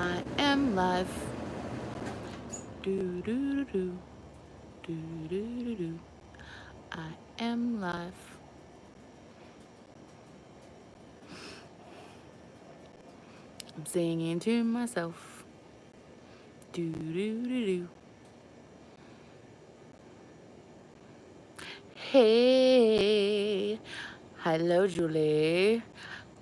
I am live. Do do do do do do do. I am live. I'm singing to myself. Do do do do. Hey, hello, Julie.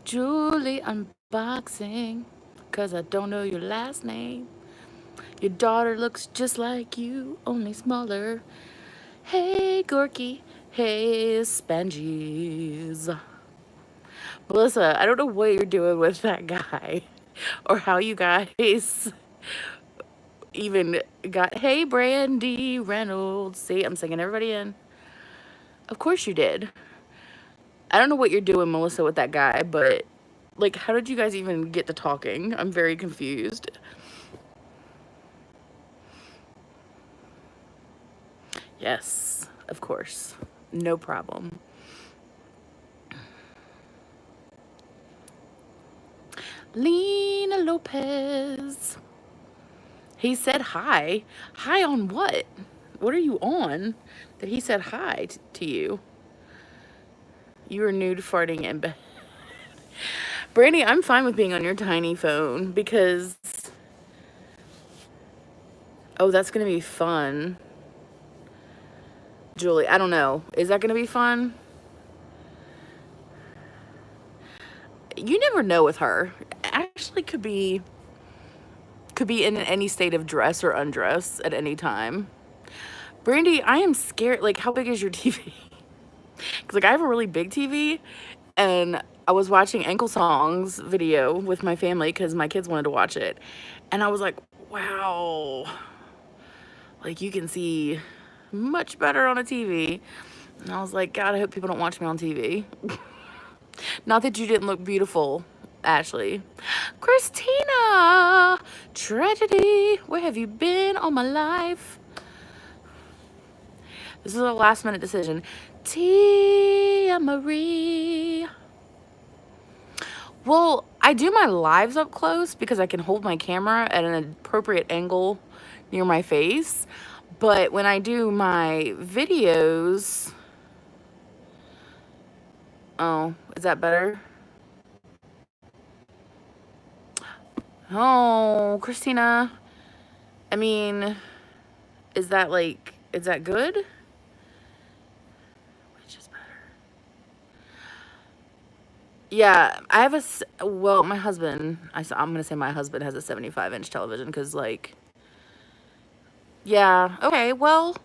Julie unboxing. Cause I don't know your last name. Your daughter looks just like you, only smaller. Hey, Gorky. Hey, Spangies. Melissa, I don't know what you're doing with that guy or how you guys even got. Hey, Brandy Reynolds. See, I'm singing everybody in. Of course you did. I don't know what you're doing, Melissa, with that guy, but like, how did you guys even get to talking? I'm very confused. Yes, of course. No problem. Lena Lopez. He said hi. Hi on what? What are you on that he said hi to you? You were nude farting in bed. Brandy, I'm fine with being on your tiny phone because... Oh, that's going to be fun. Julie, I don't know. Is that going to be fun? You never know with her. Ashley could be in any state of dress or undress at any time. Brandy, I am scared. Like, how big is your TV? Because, like, I have a really big TV, and I was watching Ankle Songs video with my family because my kids wanted to watch it. And I was like, wow. Like, you can see much better on a TV. And I was like, God, I hope people don't watch me on TV. Not that you didn't look beautiful, Ashley. Christina! Tragedy! Where have you been all my life? This is a last minute decision. Tia Marie. Well, I do my lives up close because I can hold my camera at an appropriate angle near my face. But when I do my videos... Oh, is that better? Oh, Christina. I mean, is that good? Which is better? Yeah, I have well, my husband, I'm going to say my husband has a 75-inch television because, like, yeah, okay, well,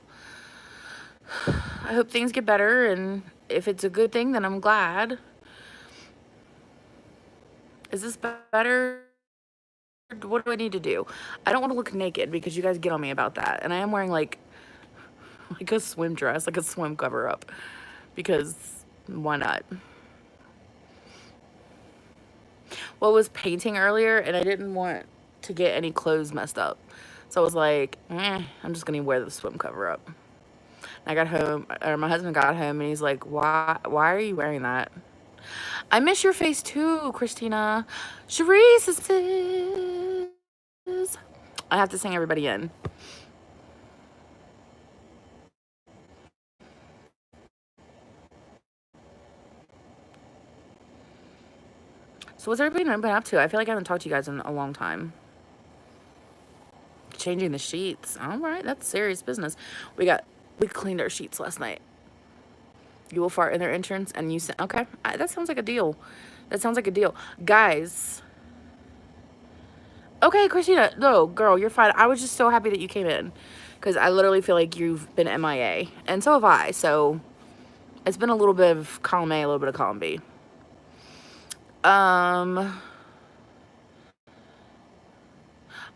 I hope things get better, and if it's a good thing, then I'm glad. Is this better? What do I need to do? I don't want to look naked because you guys get on me about that, and I am wearing, like a swim dress, like a swim cover-up, because why not? Well, I was painting earlier, and I didn't want to get any clothes messed up. So I was like, I'm just going to wear the swim cover-up. I got home, or my husband got home, and he's like, why are you wearing that? I miss your face too, Christina. Charisse is... I have to sing everybody in. So what's everybody been up to? I feel like I haven't talked to you guys in a long time. Changing the sheets. All right, that's serious business. We cleaned our sheets last night. You will fart in their entrance, and you say, okay, that sounds like a deal. That sounds like a deal. Guys. Okay, Christina. No, girl, you're fine. I was just so happy that you came in. Because I literally feel like you've been MIA. And so have I. So it's been a little bit of column A, a little bit of column B.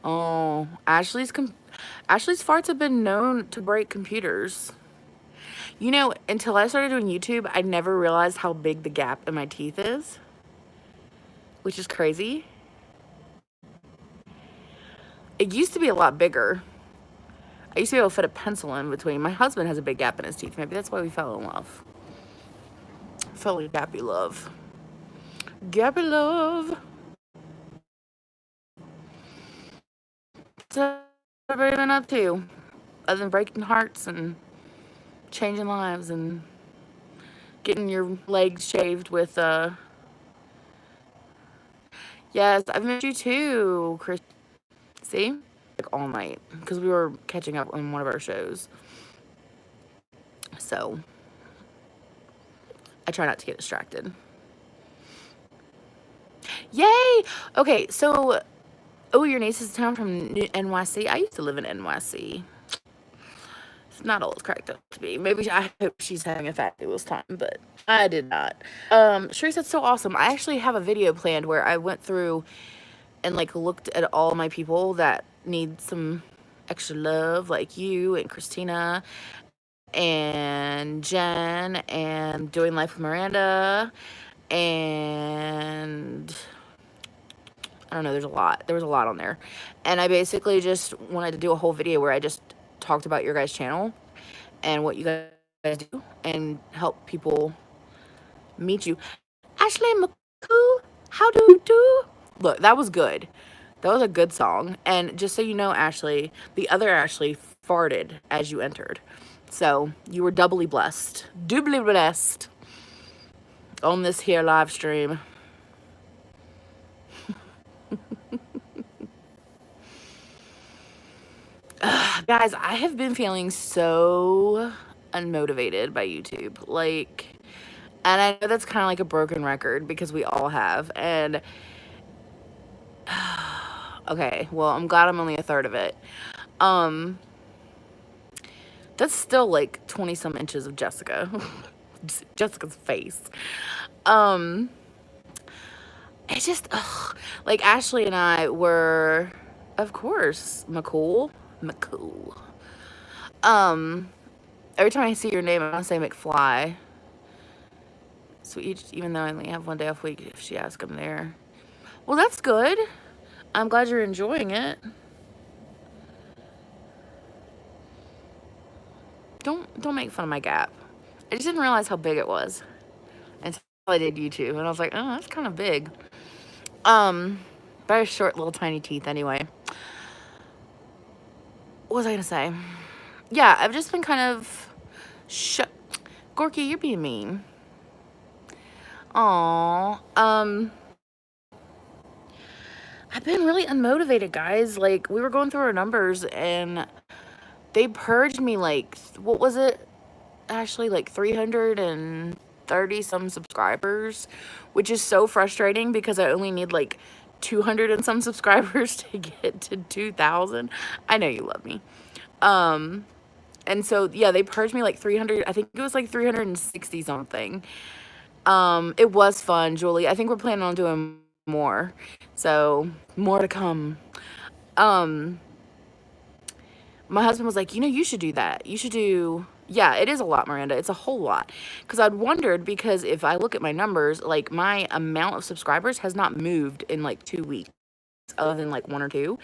Oh, Ashley's farts have been known to break computers. You know, until I started doing YouTube, I never realized how big the gap in my teeth is, which is crazy. It used to be a lot bigger. I used to be able to fit a pencil in between. My husband has a big gap in his teeth. Maybe that's why we fell in love. Fell in gappy love. Gappy love. everybody been up to? Other than breaking hearts and changing lives and getting your legs shaved with, yes, I've missed you too, Chris. See? Like all night. Because we were catching up on one of our shows. So, I try not to get distracted. Yay! Okay, so, oh, your niece is down from NYC. I used to live in NYC. It's not all it's cracked up to be. Maybe I hope she's having a fabulous time, but I did not. Sharice, that's so awesome. I actually have a video planned where I went through and like looked at all my people that need some extra love, like you and Christina and Jen and Doing Life with Miranda, and I don't know, there's a lot. There was a lot on there. And I basically just wanted to do a whole video where I just talked about your guys' channel and what you guys do and help people meet you. Ashley McCoo, how do you do? Look, that was good. That was a good song. And just so you know, Ashley, the other Ashley farted as you entered. So you were doubly blessed. Doubly blessed on this here live stream. Guys, I have been feeling so unmotivated by YouTube. Like, and I know that's kind of like a broken record because we all have. And, okay, well, I'm glad I'm only a third of it. That's still like 20 some inches of Jessica. Jessica's face. It's just, ugh. Like, Ashley and I were, of course, McCool. Every time I see your name, I want to say McFly. So even though I only have one day off week, if she asks, I'm there. Well, that's good. I'm glad you're enjoying it. Don't make fun of my gap. I just didn't realize how big it was until I did YouTube, and I was like, oh, that's kind of big. Very short, little tiny teeth. Anyway, what was I gonna say? Yeah, I've just been kind of Gorky, you're being mean. Aww. I've been really unmotivated, guys. Like, we were going through our numbers, and they purged me, like, what was it, Ashley? Like, 330 some subscribers, which is so frustrating because I only need, like, 200 and some subscribers to get to 2,000. I know you love me. And so, yeah, they purged me, like, 300, I think it was, like, 360 something. It was fun, Julie. I think we're planning on doing more. So, more to come. My husband was like, you know, you should do that. You should do, yeah, it is a lot, Miranda. It's a whole lot. Because I'd wondered, because if I look at my numbers, like, my amount of subscribers has not moved in, like, 2 weeks, other than, like, 1 or 2.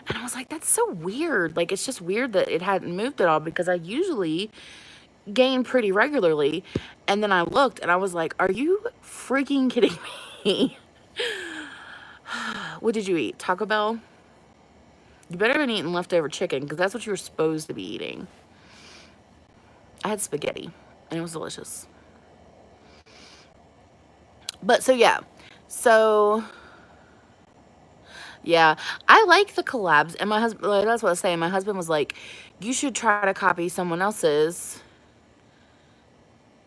And I was like, that's so weird. Like, it's just weird that it hadn't moved at all, because I usually gain pretty regularly. And then I looked, and I was like, are you freaking kidding me? What did you eat? Taco Bell? You better have been eating leftover chicken, because that's what you were supposed to be eating. I had spaghetti, and it was delicious. But, so, yeah. So, yeah. I like the collabs, and my husband, that's what I was saying. My husband was like, you should try to copy someone else's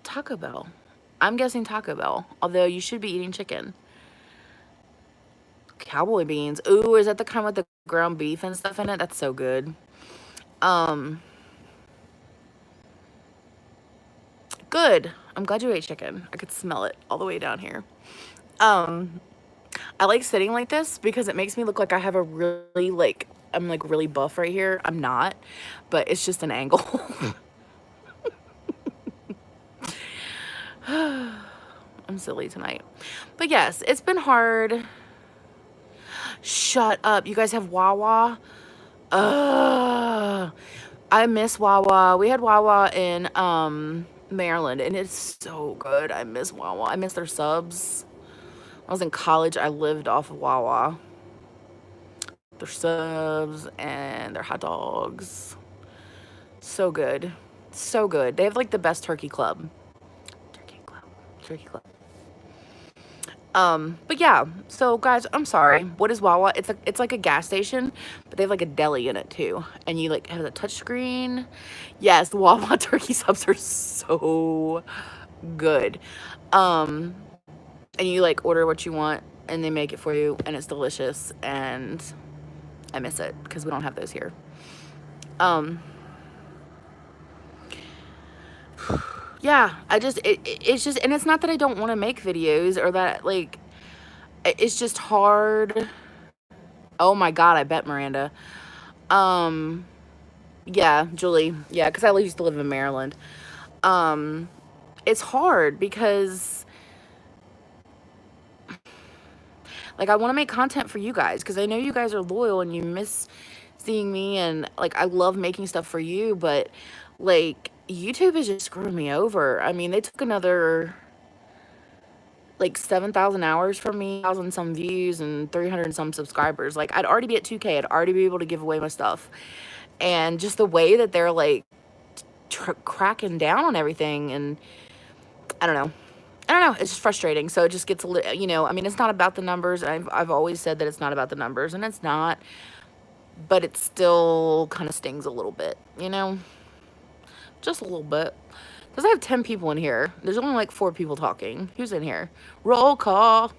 Taco Bell. I'm guessing Taco Bell, although you should be eating chicken. Cowboy beans. Ooh, is that the kind with the ground beef and stuff in it? That's so good. Good. I'm glad you ate chicken. I could smell it all the way down here. I like sitting like this because it makes me look like I have a really, like, I'm, like, really buff right here. I'm not, but it's just an angle. I'm silly tonight. But yes, it's been hard. Shut up. You guys have Wawa? I miss Wawa. We had Wawa in Maryland, and it's so good. I miss Wawa. I miss their subs. I was in college. I lived off of Wawa. their subs and their hot dogs. So good. So good. They have like the best turkey club. Turkey club. Turkey club. But yeah, so guys, I'm sorry. What is Wawa? It's like a gas station, but they have like a deli in it too. And you like have the touch screen. Yes, the Wawa turkey subs are so good. And you like order what you want and they make it for you and it's delicious, and I miss it because we don't have those here. Yeah, it's just, and it's not that I don't want to make videos or that like, it's just hard. Oh my God, I bet Miranda. Yeah, Julie. Yeah, because I used to live in Maryland. It's hard because like I want to make content for you guys because I know you guys are loyal and you miss seeing me, and like I love making stuff for you, but like YouTube is just screwing me over. I mean, they took another like 7,000 hours from me, 1,000 some views and 300 some subscribers. Like I'd already be at 2K. I'd already be able to give away my stuff. And just the way that they're like cracking down on everything, and I don't know. It's just frustrating. So it just gets a little, you know, I mean, it's not about the numbers. I've always said that it's not about the numbers, and it's not, but it still kind of stings a little bit, you know, just a little bit. Because I have 10 people in here. There's only like 4 people talking. Who's in here? Roll call.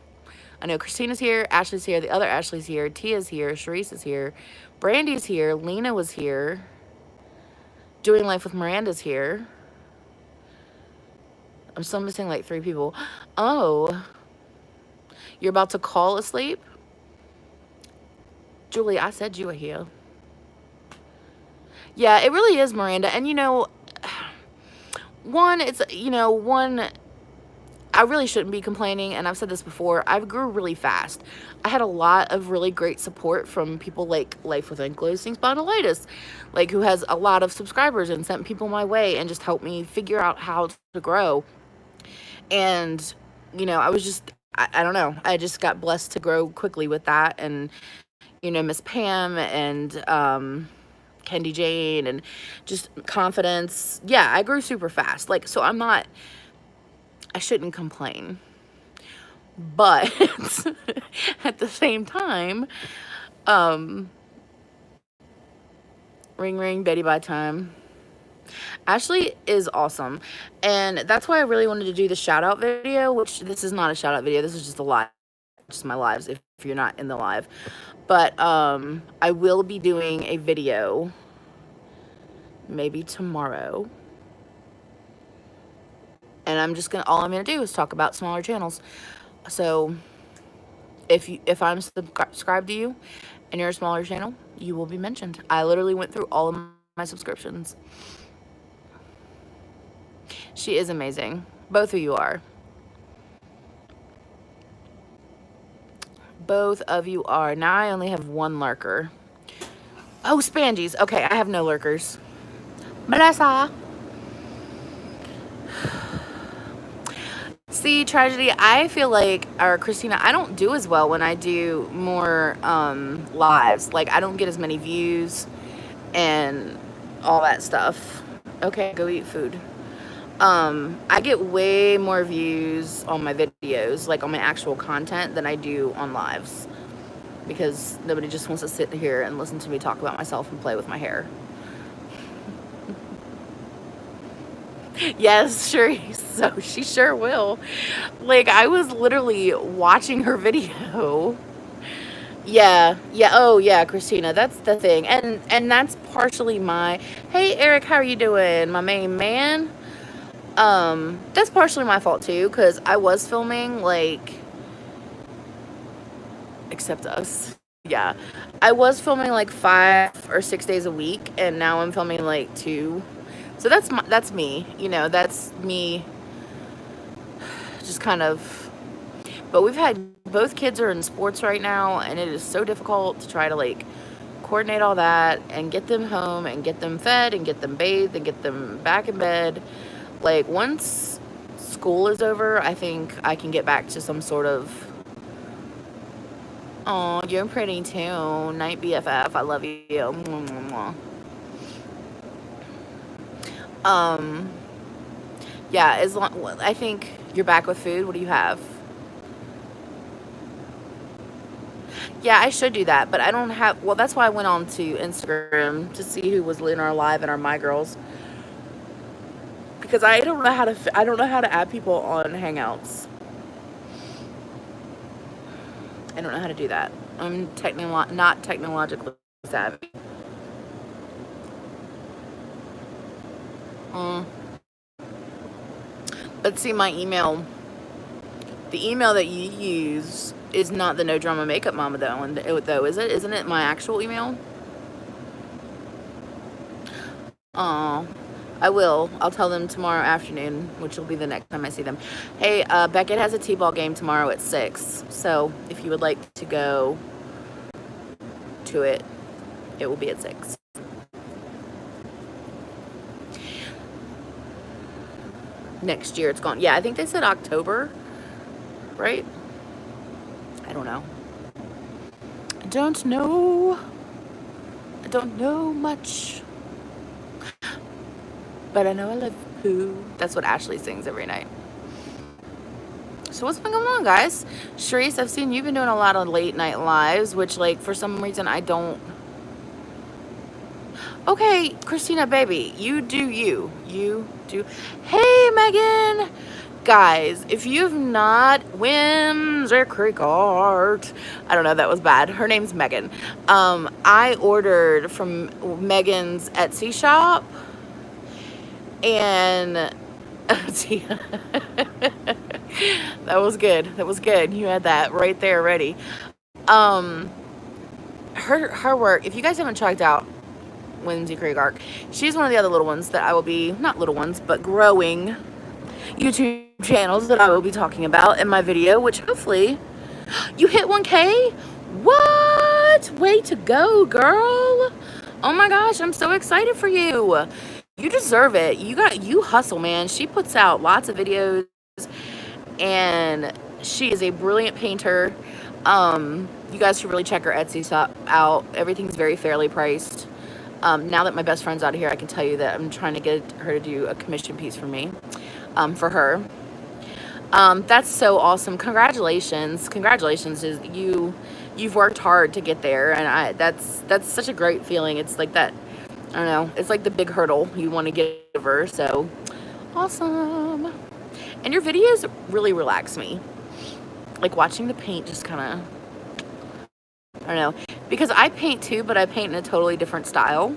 I know Christina's here, Ashley's here, the other Ashley's here, Tia's here, Sharice is here, Brandy's here, Lena was here, Doing Life with Miranda's here. I'm still missing like 3 people. Oh, you're about to call asleep? Julie, I said you were here. Yeah, it really is, Miranda. And you know, I really shouldn't be complaining, and I've said this before, I grew really fast. I had a lot of really great support from people like Life with Ankylosing Spondylitis, like who has a lot of subscribers and sent people my way and just helped me figure out how to grow. And, you know, I don't know, I just got blessed to grow quickly with that. And, you know, Miss Pam and Kendi Jane and just confidence. Yeah, I grew super fast. Like, so I shouldn't complain. But at the same time, ring ring, Betty by time. Ashley is awesome. And that's why I really wanted to do the shout out video, which this is not a shout out video. This is just a live, just my lives if you're not in the live. But I will be doing a video maybe tomorrow. And all I'm gonna do is talk about smaller channels. So if I'm subscribed to you and you're a smaller channel, you will be mentioned. I literally went through all of my subscriptions. She is amazing. Both of you are. Both of you are. Now I only have 1 lurker. Oh, Spangies. Okay, I have no lurkers. Melissa. See, Tragedy, I feel like, or Christina, I don't do as well when I do more lives. Like, I don't get as many views and all that stuff. Okay, go eat food. I get way more views on my videos, like on my actual content, than I do on lives. Because nobody just wants to sit here and listen to me talk about myself and play with my hair. Yes, sure. So she sure will. Like, I was literally watching her video. Yeah. Oh yeah, Christina, that's the thing. And that's partially hey Eric, how are you doing? My main man. That's partially my fault too, because I was filming like, except us. Yeah. I was filming like 5 or 6 days a week, and now I'm filming like 2. So that's me, you know, that's me just kind of, but both kids are in sports right now, and it is so difficult to try to like coordinate all that and get them home and get them fed and get them bathed and get them back in bed. Like, once school is over, I think I can get back to some sort of Oh, you're pretty too. Night BFF. I love you. Mwah, mwah, mwah. Yeah, as long, I think you're back with food. What do you have? Yeah, I should do that, but I don't have. Well, that's why I went on to Instagram to see who was in our live and our My Girls, because I don't know how to. I don't know how to add people on Hangouts. I don't know how to do that. I'm not technologically savvy. Mm. But see, my email, the email that you use is not the No Drama Makeup Mama though, is it? Isn't it my actual email? Oh, I will. I'll tell them tomorrow afternoon, which will be the next time I see them. Hey, Beckett has a T-ball game tomorrow at 6. So if you would like to go to it, it will be at 6. Next year it's gone. Yeah, I think they said October, right? I don't know. I don't know. I don't know much. But I know I love poo. That's what Ashley sings every night. So what's been going on, guys? Sharice, I've seen you've been doing a lot of late night lives, which, like, for some reason I don't. Okay, Christina, baby, you do you. You do. Hey, Megan. Guys, if you've not, Whimsy Creek Art. I don't know, that was bad. Her name's Megan. I ordered from Megan's Etsy shop. And that was good. That was good. You had that right there ready. Her work, if you guys haven't checked out Whimsy Creek Art, she's one of the other little ones that I will be, not little ones, but growing YouTube channels that I will be talking about in my video, which hopefully you hit 1K. What? Way to go, girl. Oh my gosh, I'm so excited for you. You deserve it. You hustle, man. She puts out lots of videos and she is a brilliant painter. You guys should really check her Etsy shop out. Everything's very fairly priced. Now that my best friend's out of here, I can tell you that I'm trying to get her to do a commission piece for me, for her. That's so awesome. Congratulations. Congratulations. You've worked hard to get there, and that's such a great feeling. It's like that, I don't know, it's like the big hurdle you want to get over. So awesome. And your videos really relax me. Like watching the paint just kind of, I don't know, because I paint too, but I paint in a totally different style.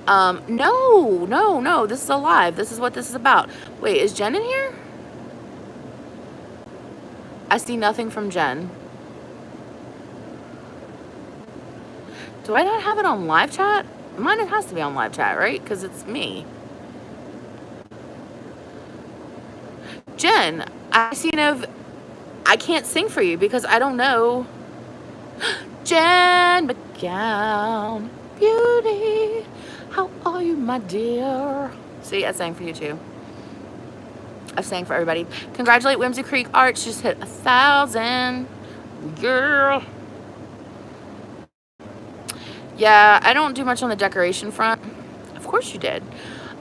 No, this is a live. This is what this is about. Wait, is Jen in here? I see nothing from Jen. Do I not have it on live chat? Mine, it has to be on live chat, right? Because it's me. Jen, I see I can't sing for you because I don't know. Jen McGowan, beauty, how are you, my dear? See, I sang for you too. I sang for everybody. Congratulate Whimsy Creek Art. She just hit 1,000. Girl. Yeah, I don't do much on the decoration front. Of course you did.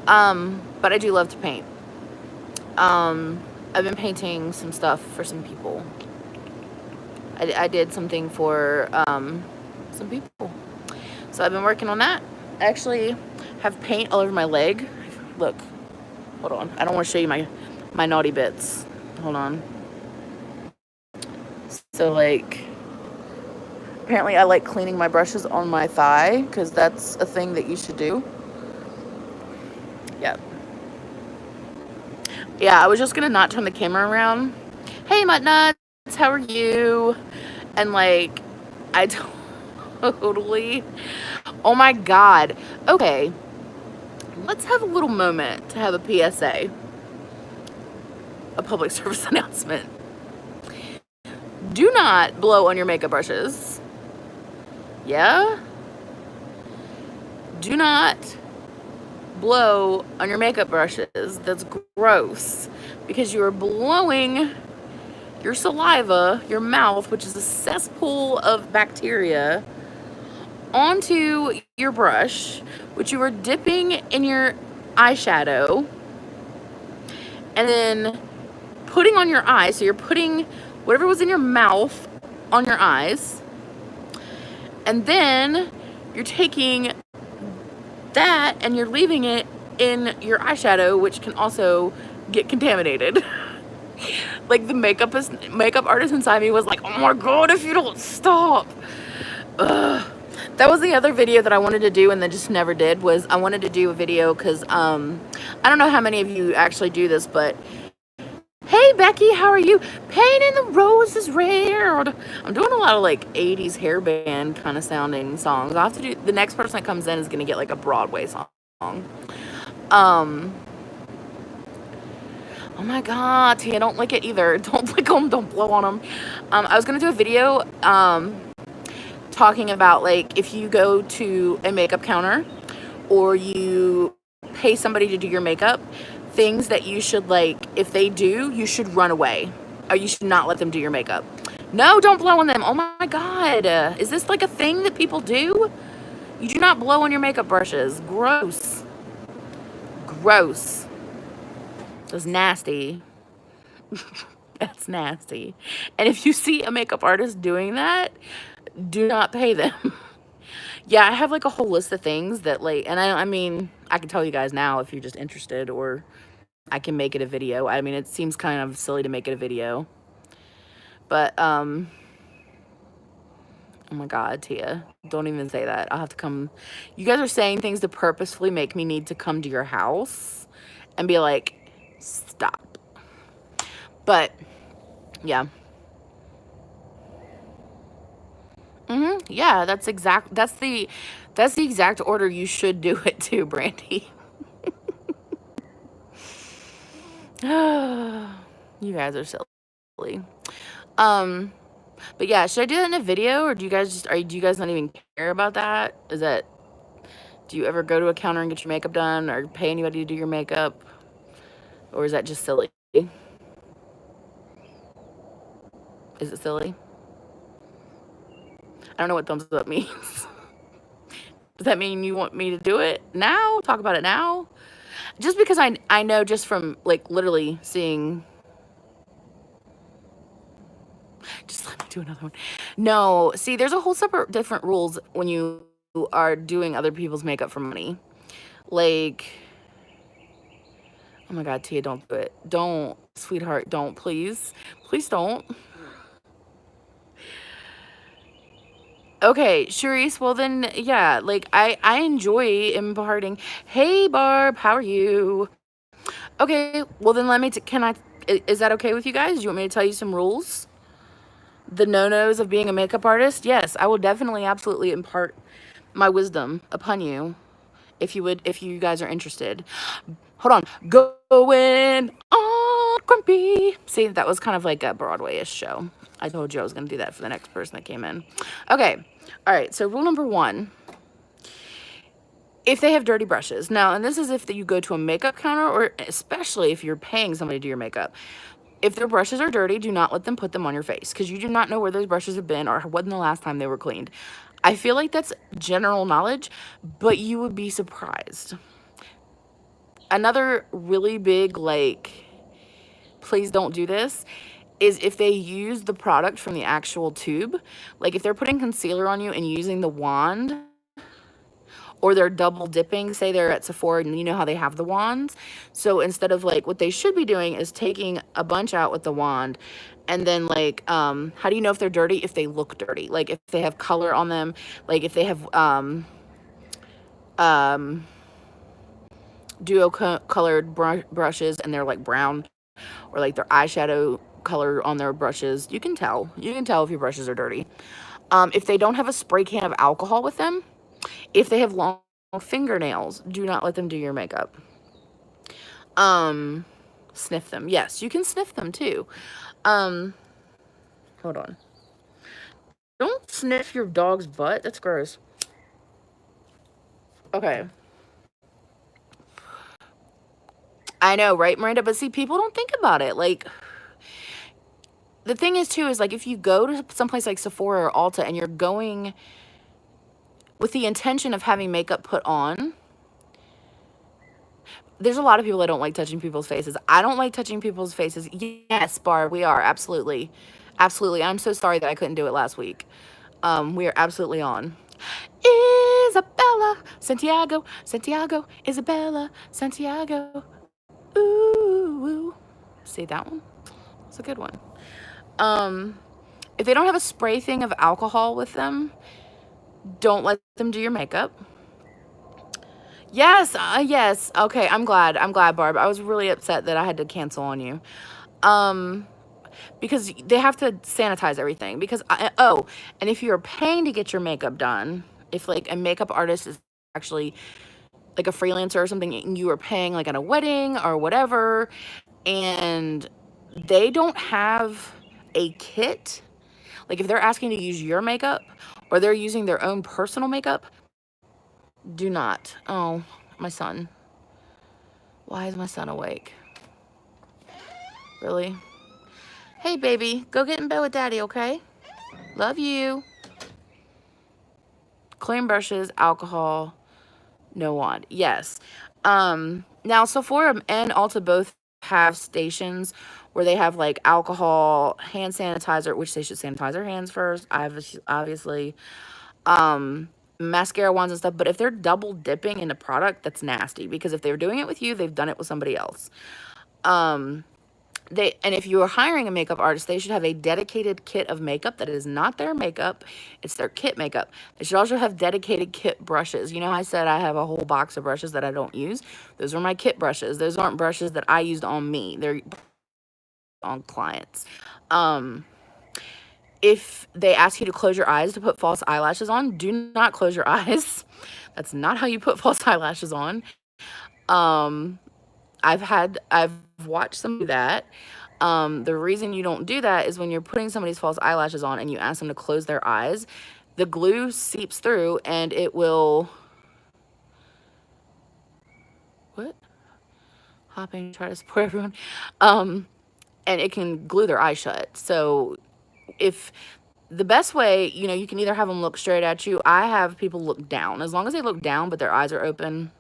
But I do love to paint. I've been painting some stuff for some people. I did something for some people. So I've been working on that. I actually have paint all over my leg. Look. Hold on. I don't want to show you my naughty bits. Hold on. So, like, apparently I like cleaning my brushes on my thigh because that's a thing that you should do. Yep. Yeah, I was just gonna not turn the camera around. Hey, Mutt Nuts, how are you? And like, I totally, oh my God. Okay, let's have a little moment to have a PSA, a public service announcement. Do not blow on your makeup brushes. Yeah? Do not blow on your makeup brushes. That's gross because you are blowing your saliva, your mouth, which is a cesspool of bacteria, onto your brush, which you are dipping in your eyeshadow, and then putting on your eyes. So you're putting whatever was in your mouth on your eyes, and then you're taking that and you're leaving it in your eyeshadow, which can also get contaminated. Like the makeup artist inside me was like, oh my god, if you don't stop. Ugh. That was the other video that I wanted to do and then just never did. Was I wanted to do a video because I don't know how many of you actually do this, but hey Becky, how are you? Painting the roses red. I'm doing a lot of like 80s hair band kind of sounding songs. I'll have to do, the next person that comes in is gonna get like a Broadway song. Oh my god, Tia, don't lick it either. Don't lick them, don't blow on them. I was gonna do a video talking about like if you go to a makeup counter or you pay somebody to do your makeup, things that you should, like, if they do, you should run away, or you should not let them do your makeup. No, don't blow on them. Oh my god, is this like a thing that people do? You do not blow on your makeup brushes. Gross. Gross. That's nasty. That's nasty. And if you see a makeup artist doing that, do not pay them. Yeah, I have like a whole list of things that like, and I mean, I can tell you guys now if you're just interested, or I can make it a video. I mean, it seems kind of silly to make it a video, but oh my god, Tia, don't even say that. I'll have to come. You guys are saying things to purposefully make me need to come to your house and be like, stop. But yeah. Yeah, that's the exact order you should do it too, Brandy. You guys are silly. But yeah, should I do that in a video, or do you guys not even care about that? Do you ever go to a counter and get your makeup done, or pay anybody to do your makeup? Or is that just silly? Is it silly? I don't know what thumbs up means. Does that mean you want me to do it now? Talk about it now? Just because I know just from like literally seeing. Just let me do another one. No, see, there's a whole separate different rules when you are doing other people's makeup for money. Like, oh my god, Tia, don't do it. Don't, sweetheart, don't, please. Please don't. Okay, Charisse, well then, yeah, like, I enjoy imparting. Hey, Barb, how are you? Okay, well then let me, is that okay with you guys? Do you want me to tell you some rules? The no-nos of being a makeup artist? Yes, I will definitely, absolutely impart my wisdom upon you if you guys are interested. Hold on. Going on grumpy. See, that was kind of like a Broadway-ish show. I told you I was going to do that for the next person that came in. Okay. All right. So rule number 1, if they have dirty brushes. Now, and this is if you go to a makeup counter, or especially if you're paying somebody to do your makeup. If their brushes are dirty, do not let them put them on your face, because you do not know where those brushes have been or when the last time they were cleaned. I feel like that's general knowledge, but you would be surprised. Another really big, like, please don't do this, is if they use the product from the actual tube. Like if they're putting concealer on you and using the wand, or they're double dipping, say they're at Sephora and you know how they have the wands. So instead of like, what they should be doing is taking a bunch out with the wand, and then like, how do you know if they're dirty? If they look dirty, like if they have color on them, like if they have duo colored brushes and they're like brown, or like their eyeshadow color on their brushes. You can tell if your brushes are dirty. If they don't have a spray can of alcohol with them, if they have long fingernails, do not let them do your makeup. Sniff them. Yes, you can sniff them too. Hold on. Don't sniff your dog's butt. That's gross. Okay. I know, right, Miranda? But see, people don't think about it. Like, the thing is too, is like if you go to someplace like Sephora or Ulta and you're going with the intention of having makeup put on, there's a lot of people that don't like touching people's faces. I don't like touching people's faces. Yes, Barb, we are. Absolutely. Absolutely. I'm so sorry that I couldn't do it last week. We are absolutely on. Isabella, Santiago, Santiago, Isabella, Santiago. Ooh. See that one? It's a good one. If they don't have a spray thing of alcohol with them, don't let them do your makeup. Yes, yes. Okay, I'm glad. I'm glad, Barb. I was really upset that I had to cancel on you. Because they have to sanitize everything. Because, oh, and if you're paying to get your makeup done, if like a makeup artist is actually like a freelancer or something, and you are paying like at a wedding or whatever, and they don't have a kit, like if they're asking to use your makeup or they're using their own personal makeup, do not. Oh, my son. Why is my son awake? Really? Hey, baby, go get in bed with daddy, okay? Love you. Clean brushes, alcohol, no wand. Yes. Now Sephora and Ulta both have stations where they have like alcohol, hand sanitizer, which they should sanitize their hands first, obviously. Mascara wands and stuff. But if they're double dipping in a product, that's nasty, because if they're doing it with you, they've done it with somebody else. And if you are hiring a makeup artist, they should have a dedicated kit of makeup that is not their makeup, it's their kit makeup. They should also have dedicated kit brushes. You know, I said I have a whole box of brushes that I don't use. Those are my kit brushes. Those aren't brushes that I used on me. They're on clients. If they ask you to close your eyes to put false eyelashes on, do not close your eyes. That's not how you put false eyelashes on. I've watched some do that. The reason you don't do that is when you're putting somebody's false eyelashes on and you ask them to close their eyes, the glue seeps through and it will, what? Hopping, try to support everyone. And it can glue their eyes shut. So if the best way, you know, you can either have them look straight at you. I have people look down. As long as they look down, but their eyes are open,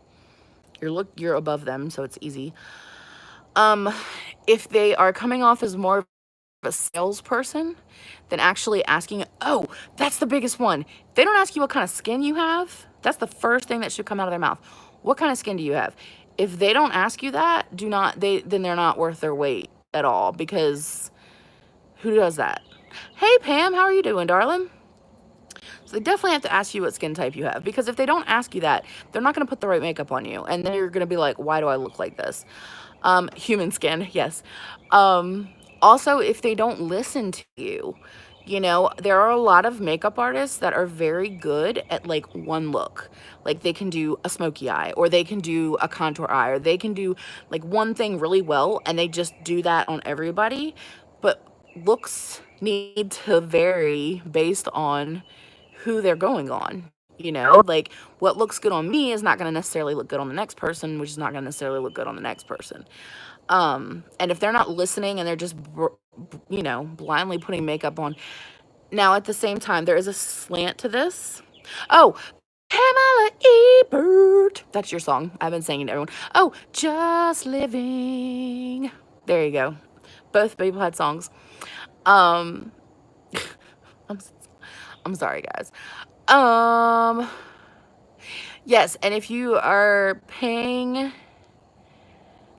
you're above them, so it's easy. If they are coming off as more of a salesperson than actually asking, oh, that's the biggest one. If they don't ask you what kind of skin you have, that's the first thing that should come out of their mouth. What kind of skin do you have? If they don't ask you that, then they're not worth their weight at all, because who does that? Hey, Pam, how are you doing, darling? So they definitely have to ask you what skin type you have, because if they don't ask you that, they're not going to put the right makeup on you. And then you're going to be like, why do I look like this? Human skin, yes. Also, if they don't listen to you, you know, there are a lot of makeup artists that are very good at like one look. Like they can do a smoky eye, or they can do a contour eye, or they can do like one thing really well, and they just do that on everybody. But looks need to vary based on who they're going on. You know, like what looks good on me is not going to necessarily look good on the next person, which is not going to necessarily look good on the next person. And if they're not listening and they're just, you know, blindly putting makeup on. Now, at the same time, there is a slant to this. Oh, Pamela Ebert. That's your song. I've been singing to everyone. Oh, Just Living. There you go. Both people had songs. I'm, I'm sorry, guys. Yes, and if you are paying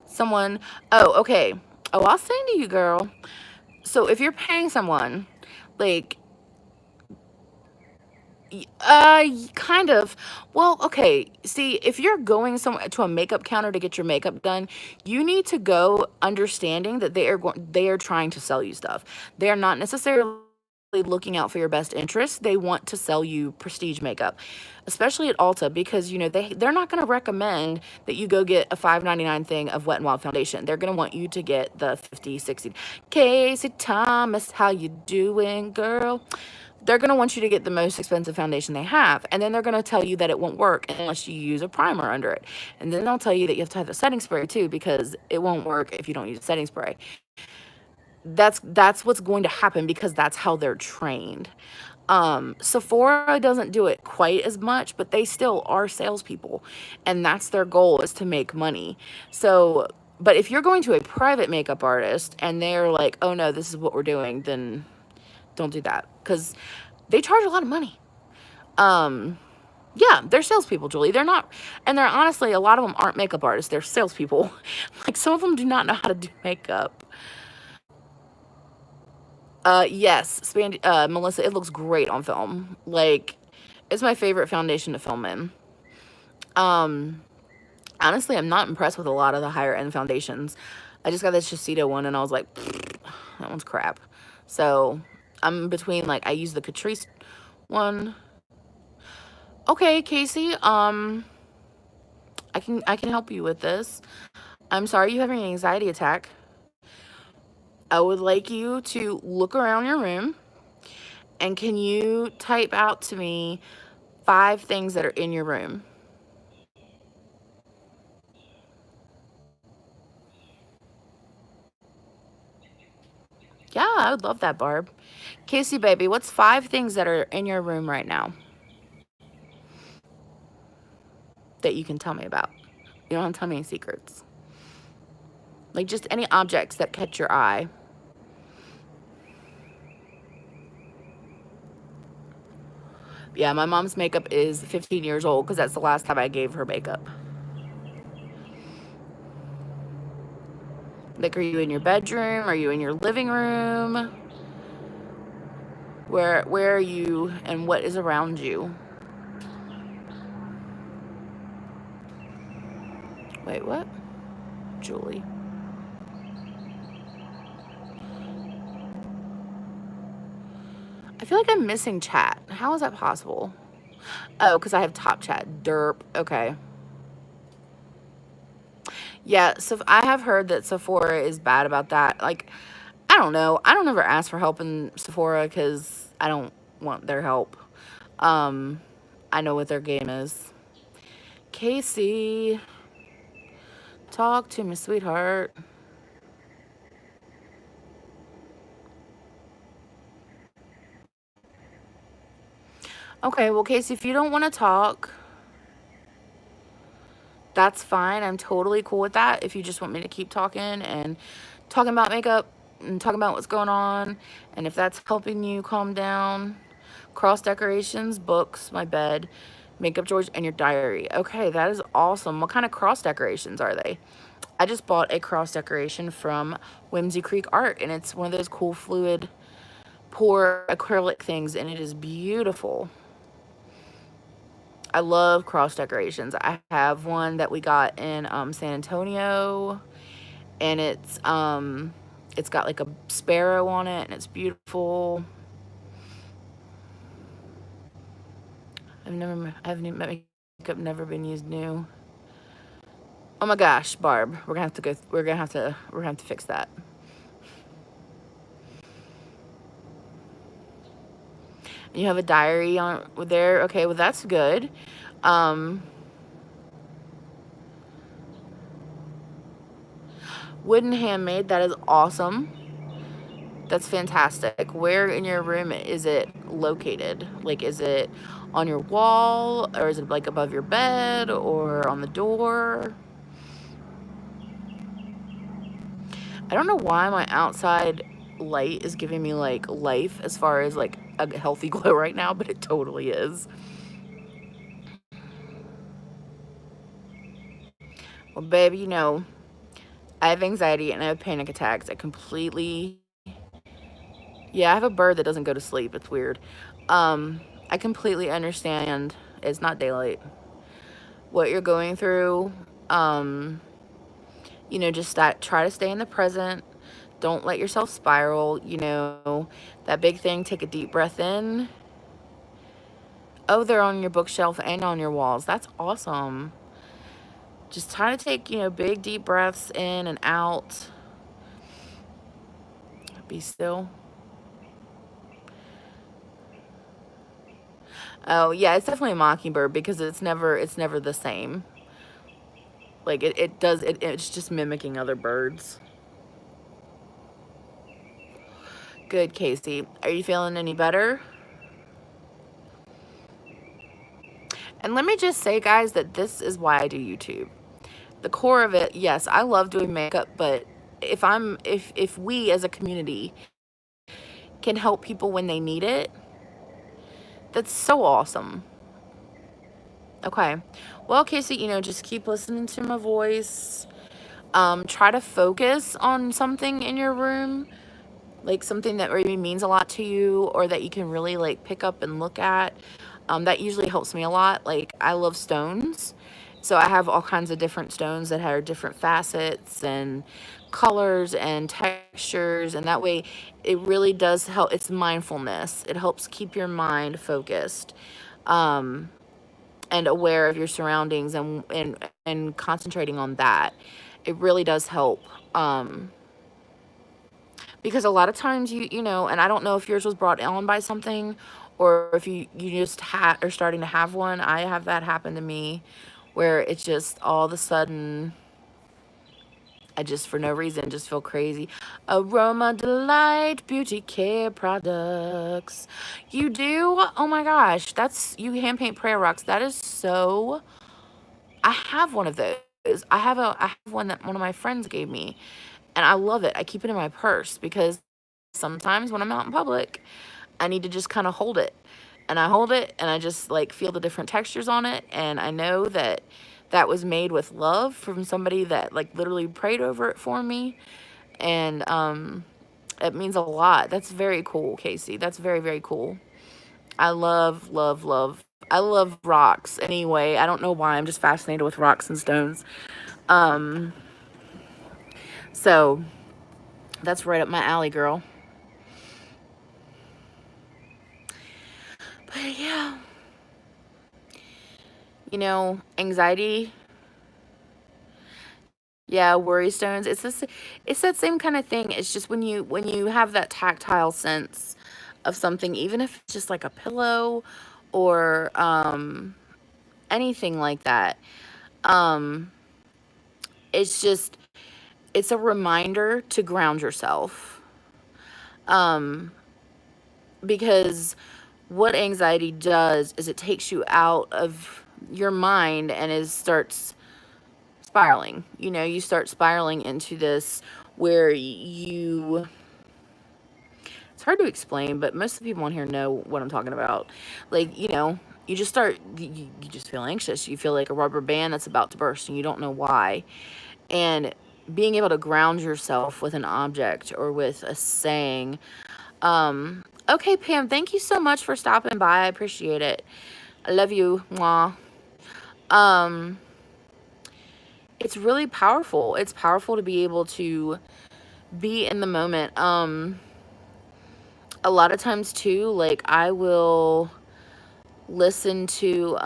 someone, oh, okay. Oh, I was saying to you, girl. So if you're paying someone, like, kind of, well, okay. See, if you're going somewhere to a makeup counter to get your makeup done, you need to go understanding that they are trying to sell you stuff. They are not necessarily looking out for your best interest. They want to sell you prestige makeup, especially at Ulta, because you know they're not going to recommend that you go get a $5.99 thing of Wet n Wild foundation. They're going to want you to get the 50, 60. Casey Thomas, how you doing, girl? They're going to want you to get the most expensive foundation they have, and then they're going to tell you that it won't work unless you use a primer under it, and then they'll tell you that you have to have a setting spray too, because it won't work if you don't use a setting spray. That's what's going to happen because that's how they're trained. Sephora doesn't do it quite as much, but they still are salespeople, and that's their goal, is to make money. So, but if you're going to a private makeup artist and they're like, oh no, this is what we're doing, then don't do that, because they charge a lot of money. Yeah, they're salespeople, Julie. They're not, and they're honestly, a lot of them aren't makeup artists. They're salespeople. Like, some of them do not know how to do makeup. Yes, Melissa, it looks great on film. Like, it's my favorite foundation to film in. Um, Honestly, I'm not impressed with a lot of the higher end foundations. I just got this Shiseido one and I was like, that one's crap. So I'm between, like, I use the Catrice one. Okay, Casey, I can help you with this. I'm sorry you have an anxiety attack. I would like you to look around your room, and can you type out to me 5 things that are in your room? Yeah, I would love that, Barb. Casey, baby, what's 5 things that are in your room right now that you can tell me about? You don't have to tell me any secrets. Like, just any objects that catch your eye. Yeah, my mom's makeup is 15 years old because that's the last time I gave her makeup. Like, are you in your bedroom? Are you in your living room? Where are you, and what is around you? Wait, what? Julie. I feel like I'm missing chat. How is that possible? Oh, because I have top chat. Derp. Okay. Yeah, so I have heard that Sephora is bad about that. Like, I don't know. I don't ever ask for help in Sephora because I don't want their help. I know what their game is. Casey, talk to me, sweetheart. Okay, well, Casey, if you don't want to talk, that's fine. I'm totally cool with that. If you just want me to keep talking and talking about makeup and talking about what's going on, and if that's helping you calm down, cross decorations, books, my bed, makeup drawers, and your diary. Okay, that is awesome. What kind of cross decorations are they? I just bought a cross decoration from Whimsy Creek Art, and it's one of those cool fluid pour acrylic things, and it is beautiful. I love cross decorations. I have one that we got in San Antonio, and it's got like a sparrow on it, and it's beautiful. I've makeup never been used new. Oh my gosh, Barb, we're gonna have to fix that. You have a diary on there. Okay, well, that's good. Um, Wooden handmade, that is awesome. That's fantastic. Where in your room is it located? Like, is it on your wall, or is it like above your bed or on the door? I don't know why my outside light is giving me like life as far as like a healthy glow right now, but it totally is. Well, baby, you know, I have anxiety and I have panic attacks. Yeah, I have a bird that doesn't go to sleep. It's weird. I completely understand. It's not daylight. What you're going through. Um, just try to stay in the present. Don't let yourself spiral. That big thing, take a deep breath in. Oh, they're on your bookshelf and on your walls. That's awesome. Just try to take, big deep breaths in and out. Be still. Oh, yeah, it's definitely a mockingbird because it's never the same. Like, it's just mimicking other birds. Good, Casey. Are you feeling any better? And let me just say, guys, that this is why I do YouTube. The core of it, yes, I love doing makeup, but if we as a community can help people when they need it, that's so awesome. Okay. Well, Casey, just keep listening to my voice. Try to focus on something in your room, like something that really means a lot to you or that you can really like pick up and look at. That usually helps me a lot. Like, I love stones. So I have all kinds of different stones that have different facets and colors and textures. And that way it really does help. It's mindfulness. It helps keep your mind focused. And aware of your surroundings and concentrating on that. It really does help. Because a lot of times and I don't know if yours was brought on by something or if you just are starting to have one. I have that happen to me where it's just all of a sudden I just for no reason just feel crazy. Aroma Delight Beauty Care Products. You do? Oh my gosh, that's you hand paint prayer rocks. That is so. I have one of those. I have one that one of my friends gave me, and I love it. I keep it in my purse because sometimes when I'm out in public, I need to just kind of hold it. And I hold it and I just like feel the different textures on it, and I know that that was made with love from somebody that like literally prayed over it for me. And it means a lot. That's very cool, Casey. That's very, very cool. I love, love, love. I love rocks anyway. I don't know why. I'm just fascinated with rocks and stones. So that's right up my alley, girl. But yeah, anxiety. Yeah, worry stones. It's that same kind of thing. It's just when you have that tactile sense of something, even if it's just like a pillow or anything like that. Um, it's a reminder to ground yourself. Um, because what anxiety does is it takes you out of your mind and starts spiraling. You start spiraling into this where it's hard to explain, but most of the people on here know what I'm talking about. Like, you just you just feel anxious. You feel like a rubber band that's about to burst and you don't know why. And being able to ground yourself with an object or with a saying. Okay, Pam, thank you so much for stopping by. I appreciate it. I love you. Mwah. Um, it's really powerful. It's powerful to be able to be in the moment. A lot of times too, like I will listen to,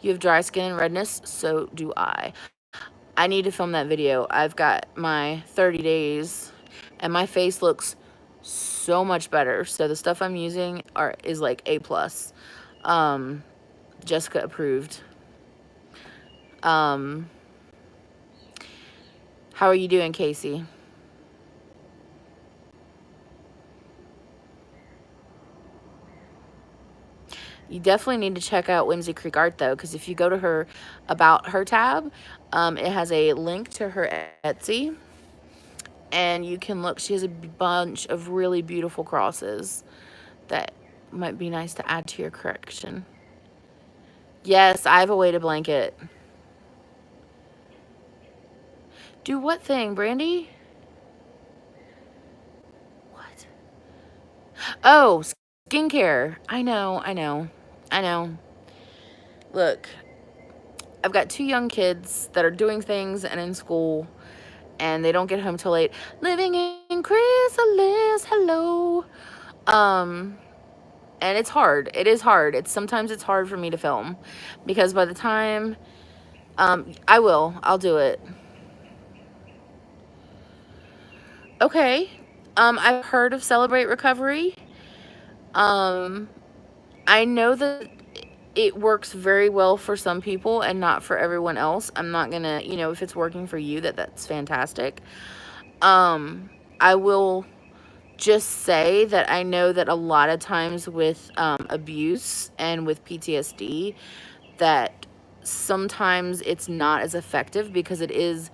you have dry skin and redness, so do I. I need to film that video. I've got my 30 days and my face looks so much better. So the stuff I'm using is like A+. Jessica approved. How are you doing, Casey? You definitely need to check out Whimsy Creek Art, though, because if you go to her About Her tab, it has a link to her Etsy, and you can look. She has a bunch of really beautiful crosses that might be nice to add to your collection. Yes, I have a weighted blanket. Do what thing, Brandy? What? Oh, skincare. I know. Look, I've got 2 young kids that are doing things and in school, and they don't get home till late. Living in Chrysalis, hello. And it's hard. It is hard. Sometimes it's hard for me to film because by the time, I'll do it. Okay. I've heard of Celebrate Recovery. I know that it works very well for some people and not for everyone else. I'm not gonna, if it's working for you, that's fantastic. I will just say that I know that a lot of times with abuse and with PTSD, that sometimes it's not as effective because it is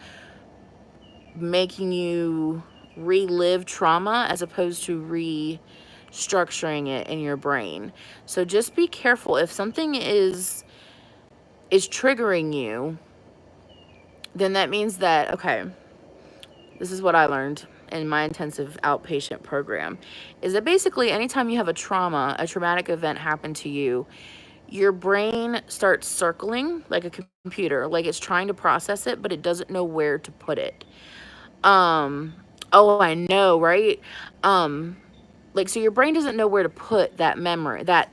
making you relive trauma as opposed to restructuring it in your brain. So just be careful. If something is triggering you, then that means that, okay, this is what I learned in my intensive outpatient program, is that basically anytime you have a traumatic event happen to you, your brain starts circling like a computer, like it's trying to process it, but it doesn't know where to put it. Oh, I know, right? Um, like, so your brain doesn't know where to put that memory, that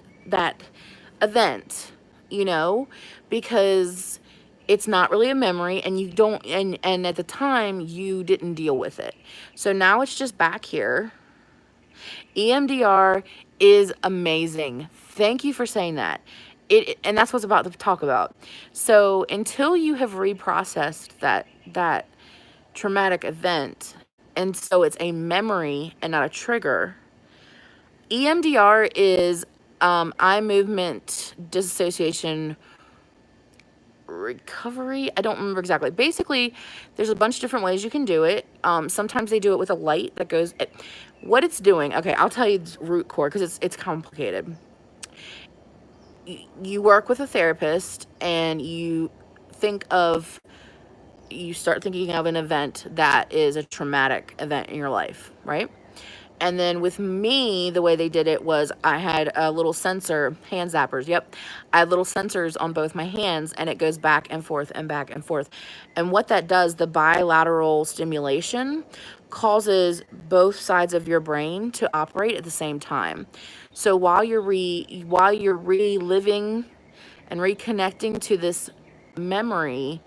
event, you know, because it's not really a memory, and you don't, and at the time you didn't deal with it. So now it's just back here. EMDR is amazing. Thank you for saying that. And that's what's about to talk about. So until you have reprocessed that traumatic event, and so it's a memory and not a trigger, EMDR is eye movement dissociation recovery. I don't remember exactly. Basically, there's a bunch of different ways you can do it. Sometimes they do it with a light that goes. What it's doing. Okay, I'll tell you the root core because it's complicated. You work with a therapist and you start thinking of an event that is a traumatic event in your life, right? And then with me, the way they did it was I had a little sensor, hand zappers. Yep. I had little sensors on both my hands, and it goes back and forth and back and forth. And what that does, the bilateral stimulation causes both sides of your brain to operate at the same time. So while you're reliving and reconnecting to this memory,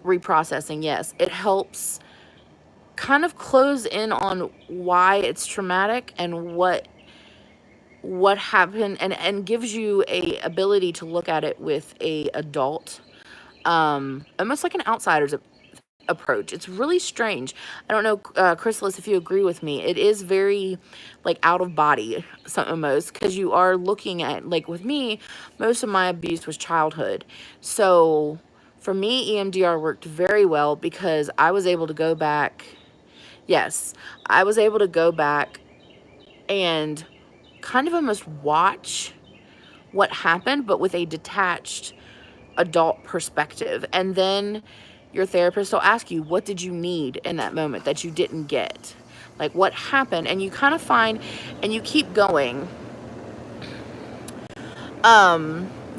reprocessing, yes, it helps kind of close in on why it's traumatic and what happened, and gives you a ability to look at it with a adult, almost like an outsider's approach. It's really strange. I don't know, Chrysalis, if you agree with me. It is very like out of body, almost, because you are looking at, like with me, most of my abuse was childhood. So for me, EMDR worked very well because I was able to go back. Yes, I was able to go back and kind of almost watch what happened, but with a detached adult perspective. And then your therapist will ask you, what did you need in that moment that you didn't get? Like, what happened? And you kind of find, and you keep going.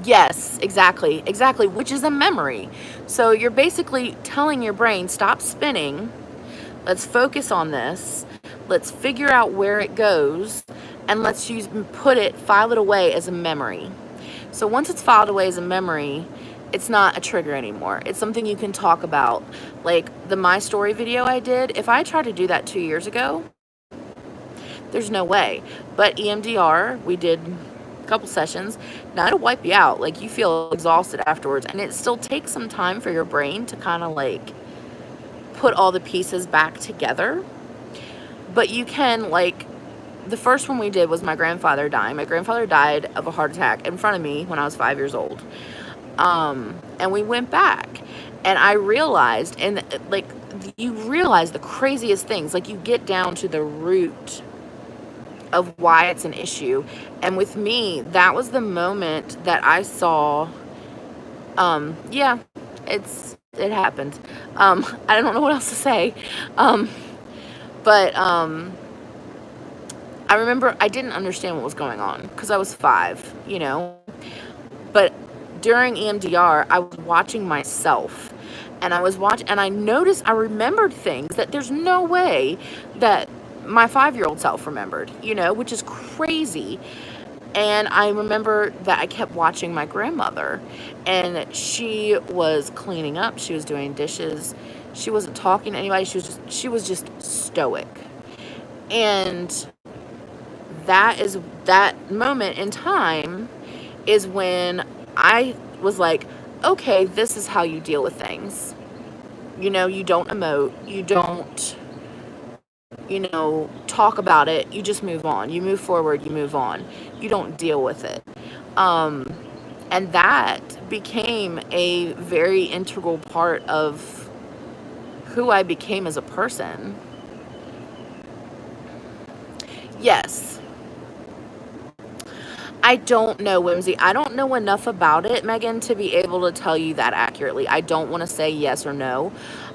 Yes, exactly, which is a memory. So you're basically telling your brain, stop spinning. Let's focus on this. Let's figure out where it goes, and let's file it away as a memory. So once it's filed away as a memory, it's not a trigger anymore. It's something you can talk about. Like the My Story video I did, if I tried to do that 2 years ago, there's no way. But EMDR, we did a couple sessions. Now it'll wipe you out. Like, you feel exhausted afterwards, and it still takes some time for your brain to kind of like put all the pieces back together. But you can, like, the first one we did was my grandfather dying. My grandfather died of a heart attack in front of me when I was 5 years old. And we went back, and I realized, and like, you realize the craziest things. Like, you get down to the root of why it's an issue. And with me, that was the moment that I saw, yeah, it happened. I don't know what else to say. But I remember I didn't understand what was going on because I was 5, you know. But during EMDR, I was watching myself, and I noticed, I remembered things that there's no way that my 5-year-old self remembered, you know, which is crazy. And I remember that I kept watching my grandmother, and she was cleaning up, she was doing dishes, she wasn't talking to anybody, she was just stoic. And that moment in time is when I was like, okay, this is how you deal with things. You know, you don't emote, you don't talk about it. You just move on. You move forward, you move on. You don't deal with it. And that became a very integral part of who I became as a person. Yes. I don't know, Whimsy. I don't know enough about it, Megan, to be able to tell you that accurately. I don't want to say yes or no.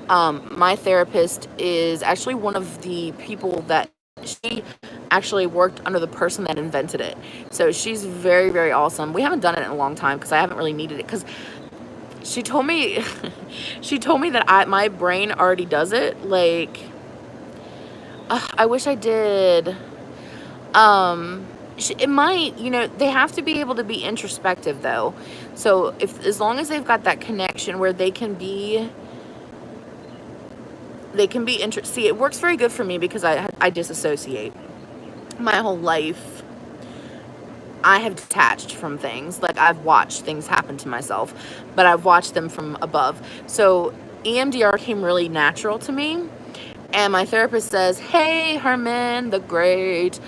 My therapist is actually one of the people that she actually worked under the person that invented it. So she's very, very awesome. We haven't done it in a long time because I haven't really needed it, because she told me she told me that my brain already does it. Like, I wish I did. It might, they have to be able to be introspective though. So as long as they've got that connection where they can be see, it works very good for me because I disassociate. My whole life I have detached from things. Like, I've watched things happen to myself, but I've watched them from above. So EMDR came really natural to me. And my therapist says, hey, Herman the Great.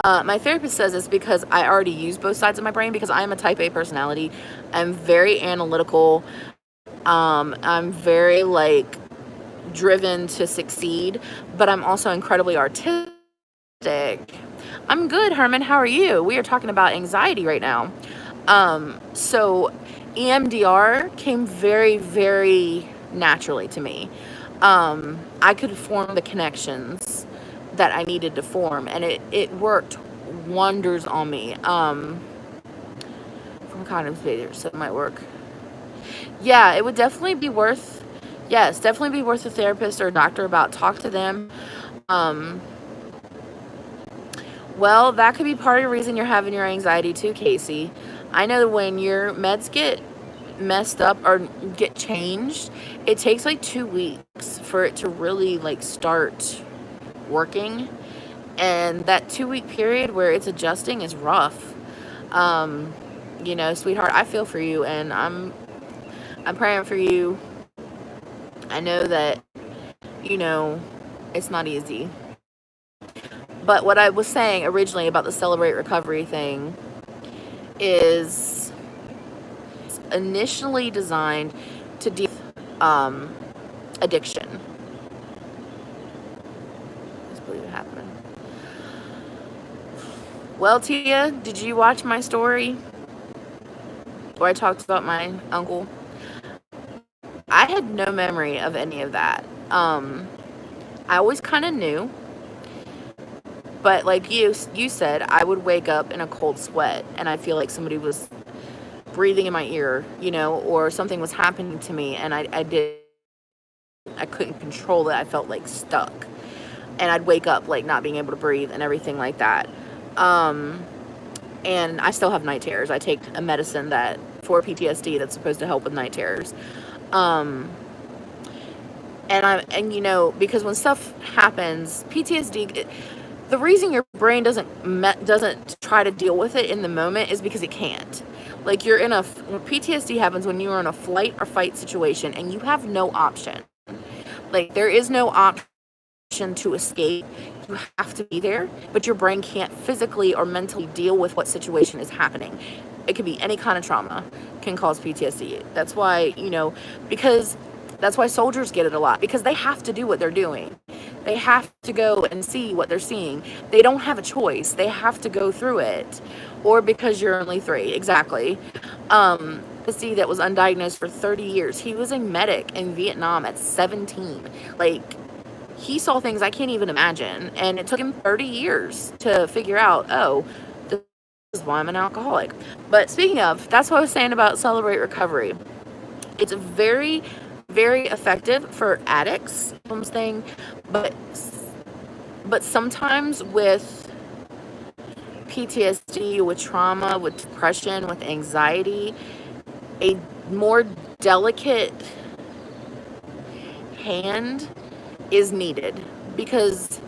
My therapist says it's because I already use both sides of my brain, because I am a type A personality. I'm very analytical. I'm very, like, driven to succeed, but I'm also incredibly artistic. I'm good, Herman. How are you? We are talking about anxiety right now. So EMDR came very, very naturally to me. I could form the connections that I needed to form, and it worked wonders on me. From cognitive behavior, so it might work. Yeah, it would definitely be worth, yes, definitely be worth a therapist or a doctor about. Talk to them. Well, that could be part of the reason you're having your anxiety too, Casey. I know that when your meds get messed up or get changed, it takes like 2 weeks for it to really, like, start working. And that 2-week period where it's adjusting is rough. Sweetheart, I feel for you, and I'm praying for you. I know that, it's not easy. But what I was saying originally about the Celebrate Recovery thing is initially designed to deal with addiction. Let's believe it happened. Well, Tia, did you watch my story where I talked about my uncle? I had no memory of any of that. I always kind of knew. But like you said, I would wake up in a cold sweat and I feel like somebody was breathing in my ear, or something was happening to me, and I couldn't control it. I felt like stuck, and I'd wake up like not being able to breathe and everything like that. And I still have night terrors. I take a medicine for PTSD that's supposed to help with night terrors. Because when stuff happens, PTSD, the reason your brain doesn't try to deal with it in the moment is because it can't. Like, when PTSD happens when you're in a flight or fight situation and you have no option. Like, there is no option to escape. You have to be there, but your brain can't physically or mentally deal with what situation is happening. It could be any kind of trauma can cause PTSD. That's why, that's why soldiers get it a lot, because they have to do what they're doing. They have to go and see what they're seeing. They don't have a choice. They have to go through it. Or because you're only 3. Exactly. See, that was undiagnosed for 30 years. He was a medic in Vietnam at 17. Like, he saw things I can't even imagine. And it took him 30 years to figure out, this is why I'm an alcoholic. But speaking of, that's what I was saying about Celebrate Recovery. It's very, very effective for addicts, thing, but sometimes with PTSD, with trauma, with depression, with anxiety, a more delicate hand is needed, because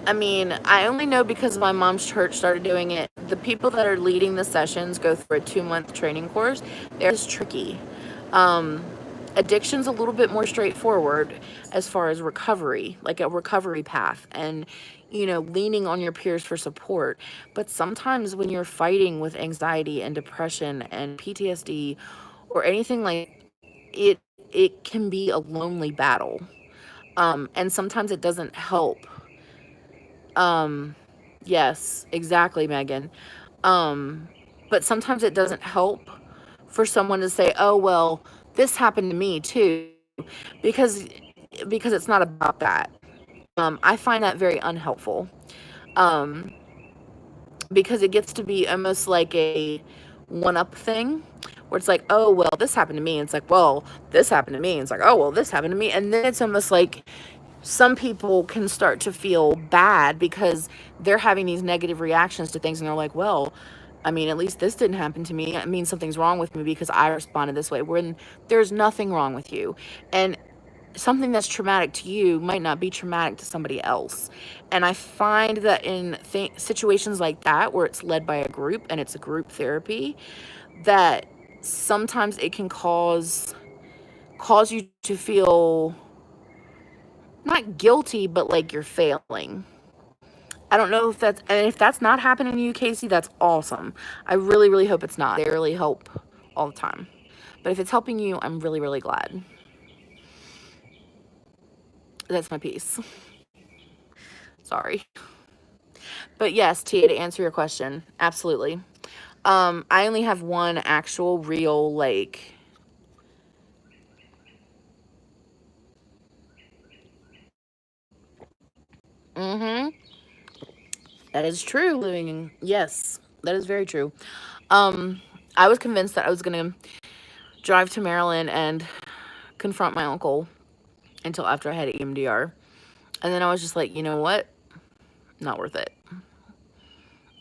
I only know because my mom's church started doing it. The people that are leading the sessions go through a 2-month training course. They're just tricky. addiction's a little bit more straightforward as far as recovery, like a recovery path, and leaning on your peers for support. But sometimes when you're fighting with anxiety and depression and PTSD or anything like it, it can be a lonely battle. And sometimes it doesn't help. Um, yes, exactly, Megan. But sometimes it doesn't help for someone to say, "Oh, well, this happened to me too," because because it's not about that. I find that very unhelpful. Um, because it gets to be almost like a one-up thing where it's like, "Oh, well, this happened to me." And it's like, "Well, this happened to me." And it's like, "Oh, well, this happened to me." And then it's almost like some people can start to feel bad because they're having these negative reactions to things, and they're like, well, I mean, at least this didn't happen to me. It means something's wrong with me because I responded this way, when there's nothing wrong with you. And something that's traumatic to you might not be traumatic to somebody else. And I find that in situations like that, where it's led by a group and it's a group therapy, that sometimes it can cause you to feel not guilty, but like you're failing. I don't know if that's not happening to you, Casey, that's awesome. I really, really hope it's not. They really help all the time. But if it's helping you, I'm really, really glad. That's my piece. Sorry. But yes, Tia, to answer your question, absolutely. I only have one actual real, like, mm-hmm. That is true. Living in, yes, that is very true. Um, I was convinced that I was gonna drive to Maryland and confront my uncle until after I had EMDR. And then I was just like, you know what? Not worth it.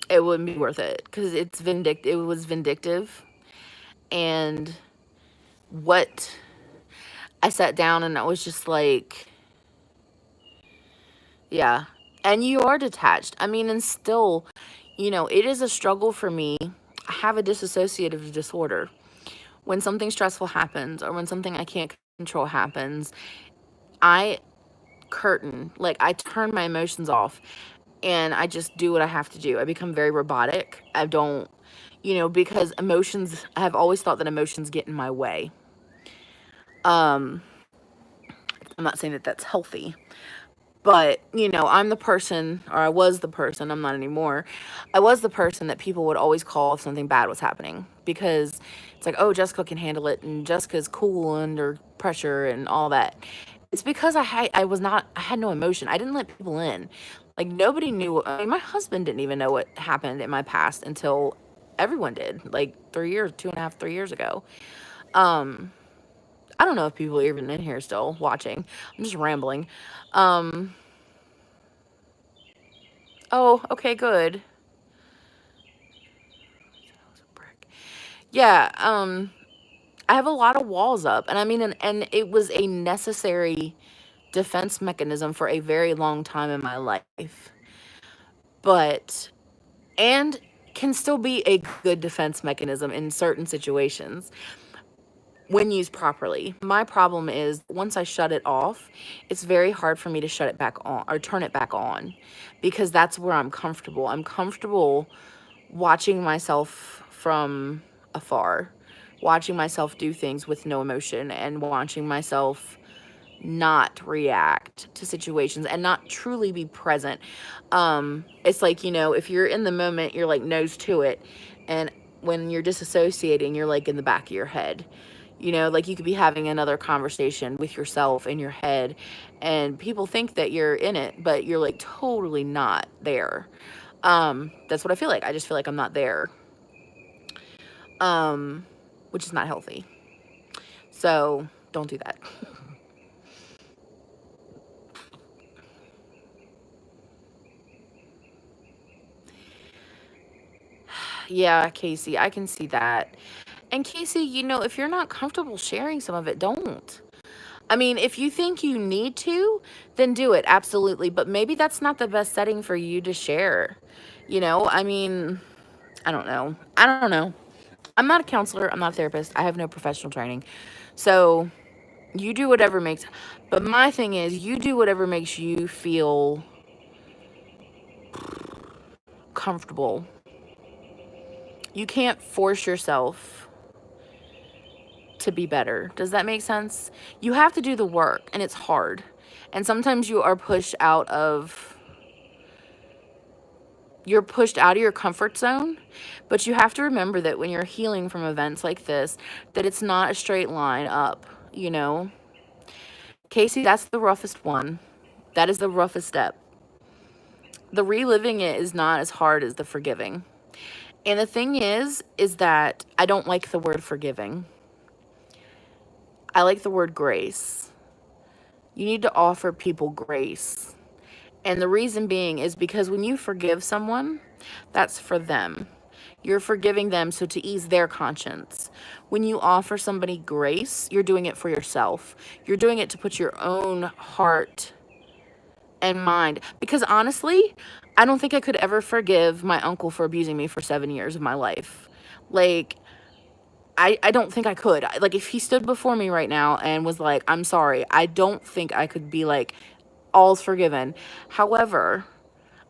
It wouldn't be worth it because it was vindictive. And what I sat down and I was just like, yeah. And you are detached. I mean, and still, it is a struggle for me. I have a dissociative disorder. When something stressful happens or when something I can't control happens, I like I turn my emotions off and I just do what I have to do. I become very robotic. I don't, because emotions, I have always thought that emotions get in my way. Um, I'm not saying that that's healthy, but, I'm the person, or I was the person, I'm not anymore. I was the person that people would always call if something bad was happening because it's like, oh, Jessica can handle it and Jessica's cool under pressure and all that. It's because I had no emotion. I didn't let people in. Like nobody knew. I mean, my husband didn't even know what happened in my past until everyone did, like 3 years, 2.5, 3 years ago. Um, I don't know if people are even in here still watching. I'm just rambling. Um, oh, okay, good. Yeah, I have a lot of walls up, and I mean, and it was a necessary defense mechanism for a very long time in my life. But and can still be a good defense mechanism in certain situations when used properly. My problem is once I shut it off, it's very hard for me to shut it back on or turn it back on because that's where I'm comfortable. I'm comfortable watching myself from afar, watching myself do things with no emotion and watching myself not react to situations and not truly be present. It's like, if you're in the moment, you're like nose to it. And when you're disassociating, you're like in the back of your head. Like you could be having another conversation with yourself in your head, and people think that you're in it, but you're like totally not there. That's what I feel like. I just feel like I'm not there, um, which is not healthy. So don't do that. Yeah, Casey, I can see that. And Casey, if you're not comfortable sharing some of it, don't. I mean, if you think you need to, then do it, absolutely. But maybe that's not the best setting for you to share. I mean, I don't know. I don't know. I'm not a counselor. I'm not a therapist. I have no professional training. So You do whatever makes, but my thing is, you do whatever makes you feel comfortable. You can't force yourself to be better. Does that make sense? You have to do the work, and it's hard. And sometimes you're pushed out of your comfort zone, but you have to remember that when you're healing from events like this, that it's not a straight line up, you know? Casey, that's the roughest one. That is the roughest step. The reliving it is not as hard as the forgiving. And the thing is that I don't like the word forgiving. I like the word grace. You need to offer people grace. And the reason being is because when you forgive someone, that's for them. You're forgiving them so to ease their conscience. When you offer somebody grace, you're doing it for yourself. You're doing it to put your own heart and mind. Because honestly, I don't think I could ever forgive my uncle for abusing me for 7 years of my life. Like, I don't think I could. Like, if he stood before me right now and was like, I'm sorry, I don't think I could be like, all's forgiven. However,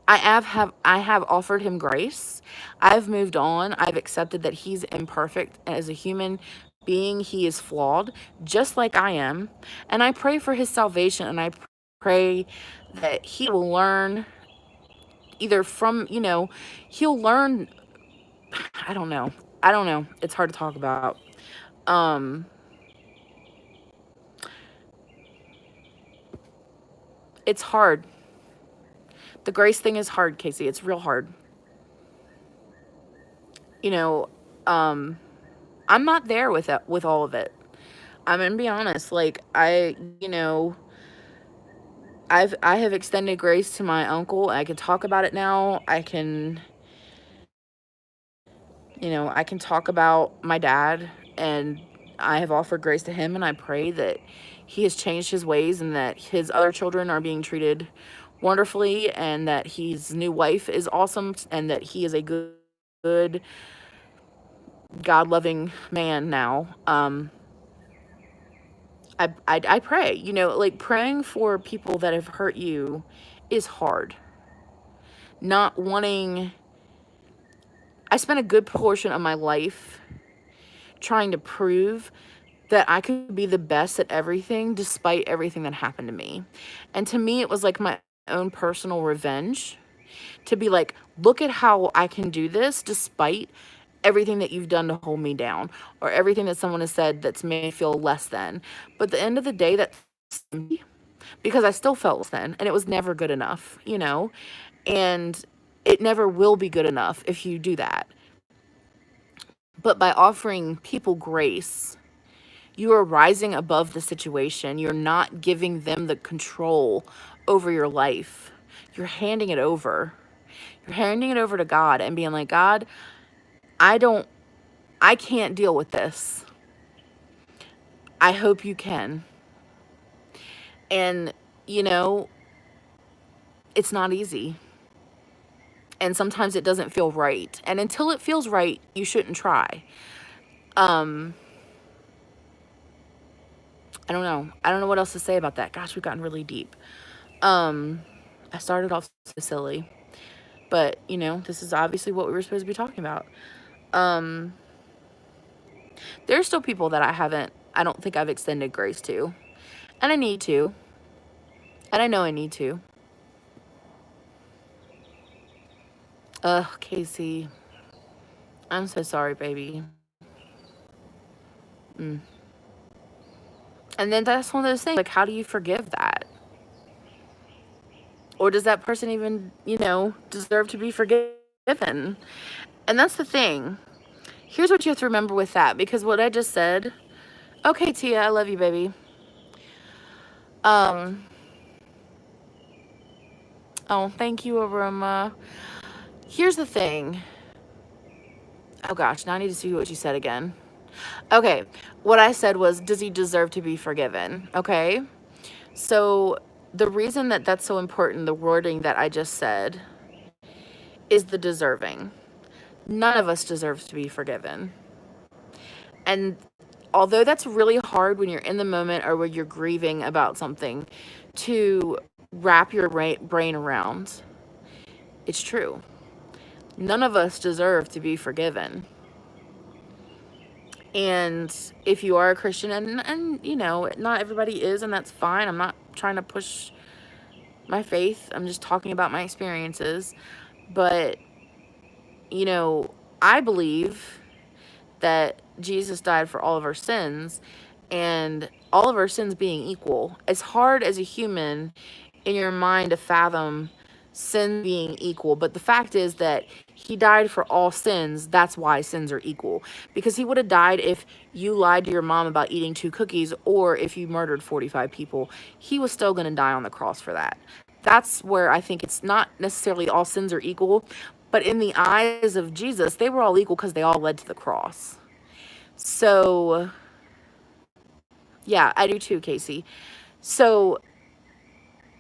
I have offered him grace. I've moved on. I've accepted that he's imperfect as a human being. He is flawed, just like I am. And I pray for his salvation, and I pray that he will learn either from, he'll learn, I don't know. I don't know. It's hard to talk about. Um, it's hard. The grace thing is hard, Casey. It's real hard. You know, um, I'm not there with it, with all of it. I'm gonna be honest. Like, I have extended grace to my uncle. I can talk about it now. I can talk about my dad, and I have offered grace to him, and I pray that he has changed his ways and that his other children are being treated wonderfully, and that his new wife is awesome, and that he is a good God-loving man now. I pray, like, praying for people that have hurt you is hard. Not wanting, I spent a good portion of my life trying to prove that I could be the best at everything despite everything that happened to me. And to me, it was like my own personal revenge to be like, look at how I can do this despite everything that you've done to hold me down, or everything that someone has said that's made me feel less than. But at the end of the day, that's me, because I still felt less than, and it was never good enough, and it never will be good enough if you do that. But by offering people grace, you are rising above the situation. You're not giving them the control over your life. You're handing it over. You're handing it over to God and being like, God, I can't deal with this. I hope you can. And, you know, it's not easy. And sometimes it doesn't feel right. And until it feels right, you shouldn't try. Um, I don't know. I don't know what else to say about that. Gosh, we've gotten really deep. I started off so silly. But, this is obviously what we were supposed to be talking about. Um, there's still people that I don't think I've extended grace to. And I need to. And I know I need to. Ugh, Casey. I'm so sorry, baby. Mm. And then that's one of those things. Like, how do you forgive that? Or does that person even, deserve to be forgiven? And that's the thing. Here's what you have to remember with that. Because what I just said, okay, Tia, I love you, baby. Oh, thank you, Aroma. Here's the thing. Oh gosh, now I need to see what you said again. Okay, what I said was, does he deserve to be forgiven? Okay, so the reason that that's so important, the wording that I just said, is the deserving. None of us deserves to be forgiven. And although that's really hard when you're in the moment or when you're grieving about something to wrap your brain around, it's true. None of us deserve to be forgiven. And if you are a Christian, and you know, not everybody is, and that's fine. I'm not trying to push my faith. I'm just talking about my experiences. But, you know, I believe that Jesus died for all of our sins, and all of our sins being equal. It's hard as a human in your mind to fathom sin being equal, but the fact is that he died for all sins. That's why sins are equal, because he would have died if you lied to your mom about eating 2 cookies or if you murdered 45 people. He was still going to die on the cross for that. That's where I think it's not necessarily all sins are equal, but in the eyes of Jesus, they were all equal because they all led to the cross. So, yeah, I do too, Casey. So,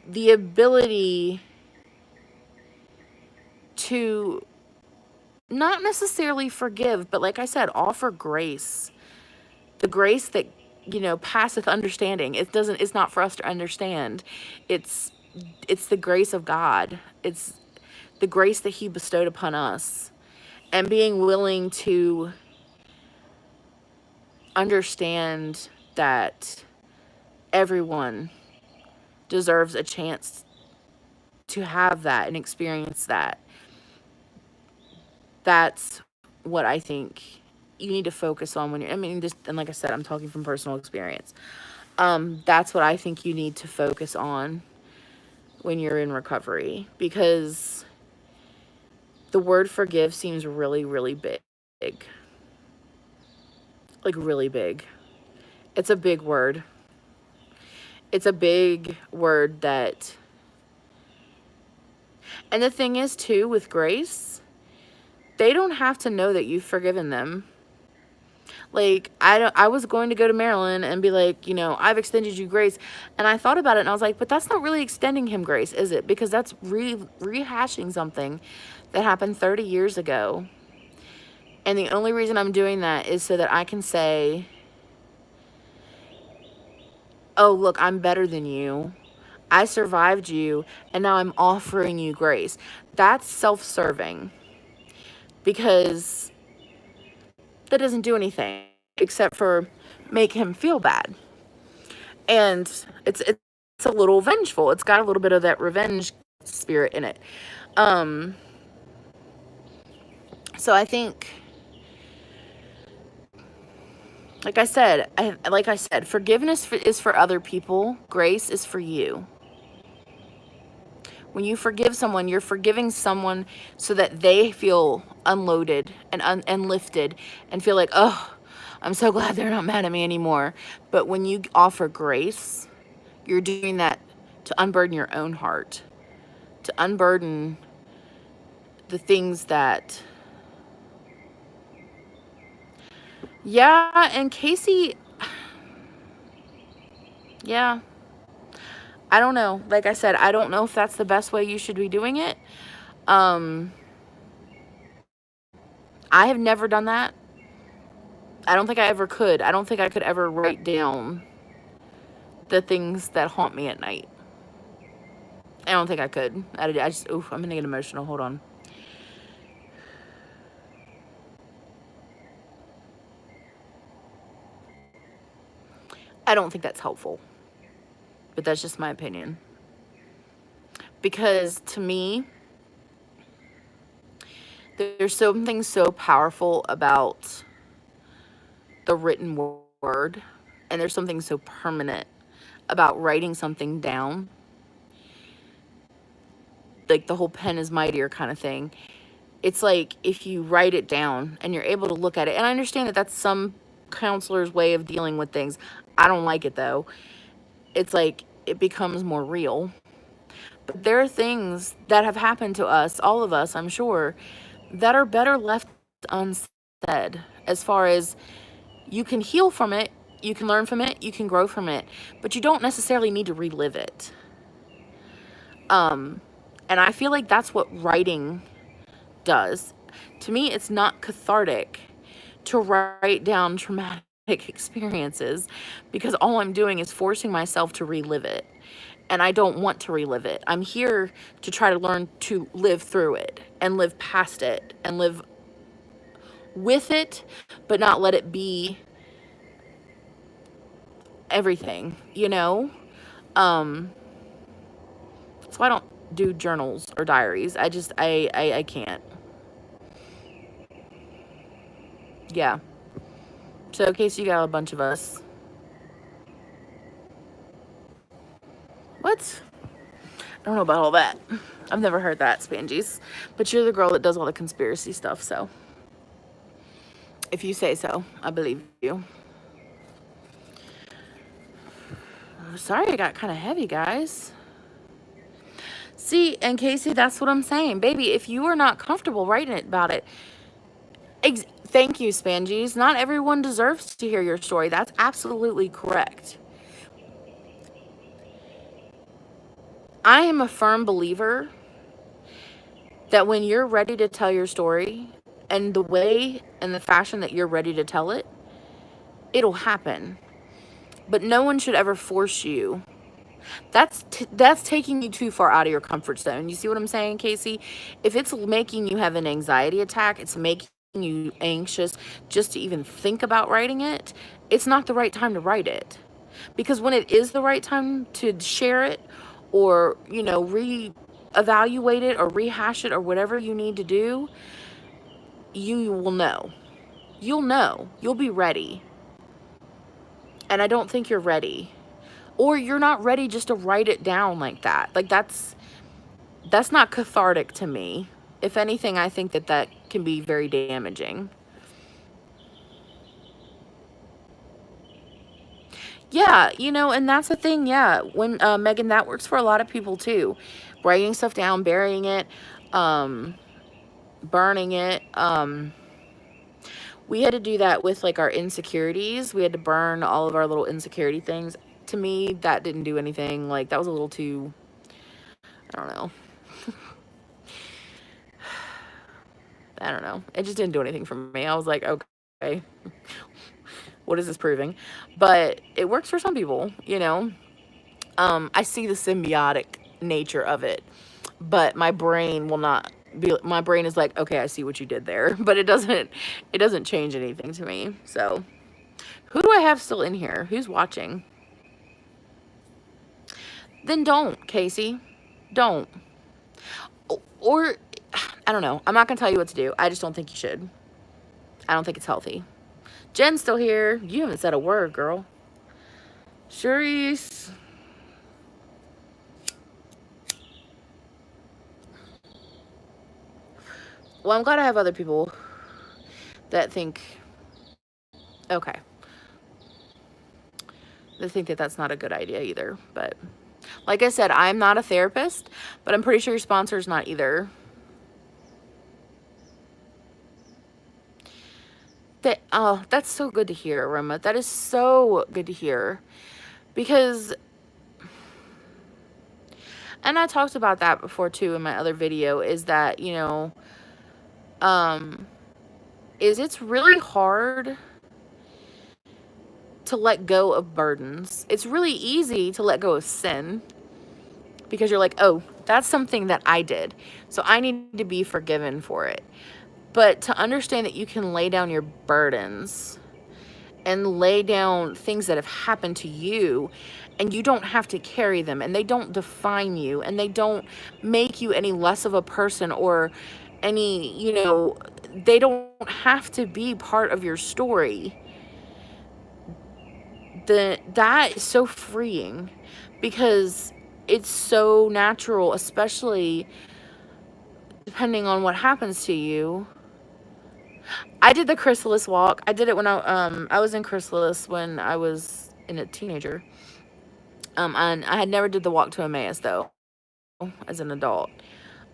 the ability to not necessarily forgive, but like I said, offer grace. The grace that, you know, passeth understanding. It's not for us to understand. It's the grace of God. It's the grace that he bestowed upon us. And being willing to understand that everyone deserves a chance to have that and experience that. That's what I think you need to focus on when you're, I mean, just, and like I said, I'm talking from personal experience. That's what I think you need to focus on when you're in recovery, because the word forgive seems really, really big. Like, really big. It's a big word. It's a big word that, and the thing is too, with grace, they don't have to know that you've forgiven them. Like, I was going to go to Maryland and be like, you know, I've extended you grace. And I thought about it and I was like, but that's not really extending him grace, is it? Because that's rehashing something that happened 30 years ago. And the only reason I'm doing that is so that I can say, oh, look, I'm better than you. I survived you, and now I'm offering you grace. That's self-serving, because that doesn't do anything except for make him feel bad. And it's a little vengeful. It's got a little bit of that revenge spirit in it. So I think, like I said, forgiveness is for other people. Grace is for you. When you forgive someone, you're forgiving someone so that they feel unloaded and lifted and feel like, oh, I'm so glad they're not mad at me anymore. But when you offer grace, you're doing that to unburden your own heart, to unburden the things that, yeah, and Casey, yeah, I don't know. Like I said, I don't know if that's the best way you should be doing it. I have never done that. I don't think I ever could. I don't think I could ever write down the things that haunt me at night. I don't think I could. I just, oof, I'm gonna get emotional. Hold on. I don't think that's helpful. But that's just my opinion. Because to me, there's something so powerful about the written word, and there's something so permanent about writing something down, like the whole pen is mightier kind of thing. It's like if you write it down and you're able to look at it, and I understand that that's some counselor's way of dealing with things. I don't like it though. It's like it becomes more real. But there are things that have happened to us, all of us, I'm sure, that are better left unsaid. As far as, you can heal from it, you can learn from it, you can grow from it, but you don't necessarily need to relive it. And I feel like that's what writing does. To me, it's not cathartic to write down traumatic experiences, because all I'm doing is forcing myself to relive it. And I don't want to relive it. I'm here to try to learn to live through it and live past it and live with it, but not let it be everything, you know? Um, so I don't do journals or diaries. I can't. Yeah. So in case you got a bunch of us. What? I don't know about all that. I've never heard that, Spangies. But you're the girl that does all the conspiracy stuff, so if you say so, I believe you. Sorry it got kind of heavy, guys. See, and Casey, that's what I'm saying. Baby, if you are not comfortable writing about it, thank you, Spangies. Not everyone deserves to hear your story. That's absolutely correct. I am a firm believer that when you're ready to tell your story and the way and the fashion that you're ready to tell it, it'll happen. But no one should ever force you. That's taking you too far out of your comfort zone. You see what I'm saying, Casey? If it's making you have an anxiety attack, it's making you anxious just to even think about writing it, it's not the right time to write it. Because when it is the right time to share it, or, you know, re-evaluate it or rehash it or whatever you need to do, you will know. You'll know. You'll be ready. And I don't think you're ready. Or you're not ready just to write it down like that. Like, that's not cathartic to me. If anything, I think that can be very damaging. Yeah, you know, and that's the thing. Yeah, when Megan, that works for a lot of people too. Writing stuff down, burying it, burning it. We had to do that with like our insecurities. We had to burn all of our little insecurity things. To me, that didn't do anything. Like, that was a little too, I don't know. I don't know. It just didn't do anything for me. I was like, okay, what is this proving? But it works for some people, you know. I see the symbiotic nature of it, but my brain will not be. My brain is like, okay, I see what you did there, but it doesn't change anything to me. So, who do I have still in here? Who's watching? Then don't, Casey. Don't. Or, I don't know. I'm not going to tell you what to do. I just don't think you should. I don't think it's healthy. Jen's still here. You haven't said a word, girl. Charisse. Well, I'm glad I have other people that think, okay, they think that that's not a good idea either. But like I said, I'm not a therapist, but I'm pretty sure your sponsor's not either. Oh, that's so good to hear, Roma. That is so good to hear. Because, and I talked about that before too in my other video, is that, you know, it's really hard to let go of burdens. It's really easy to let go of sin because you're like, oh, that's something that I did, so I need to be forgiven for it. But to understand that you can lay down your burdens and lay down things that have happened to you, and you don't have to carry them, and they don't define you, and they don't make you any less of a person or any, you know, they don't have to be part of your story. That is so freeing because it's so natural, especially depending on what happens to you. I did the chrysalis walk. I did it when I was in chrysalis when I was a teenager. And I had never did the walk to Emmaus though, as an adult.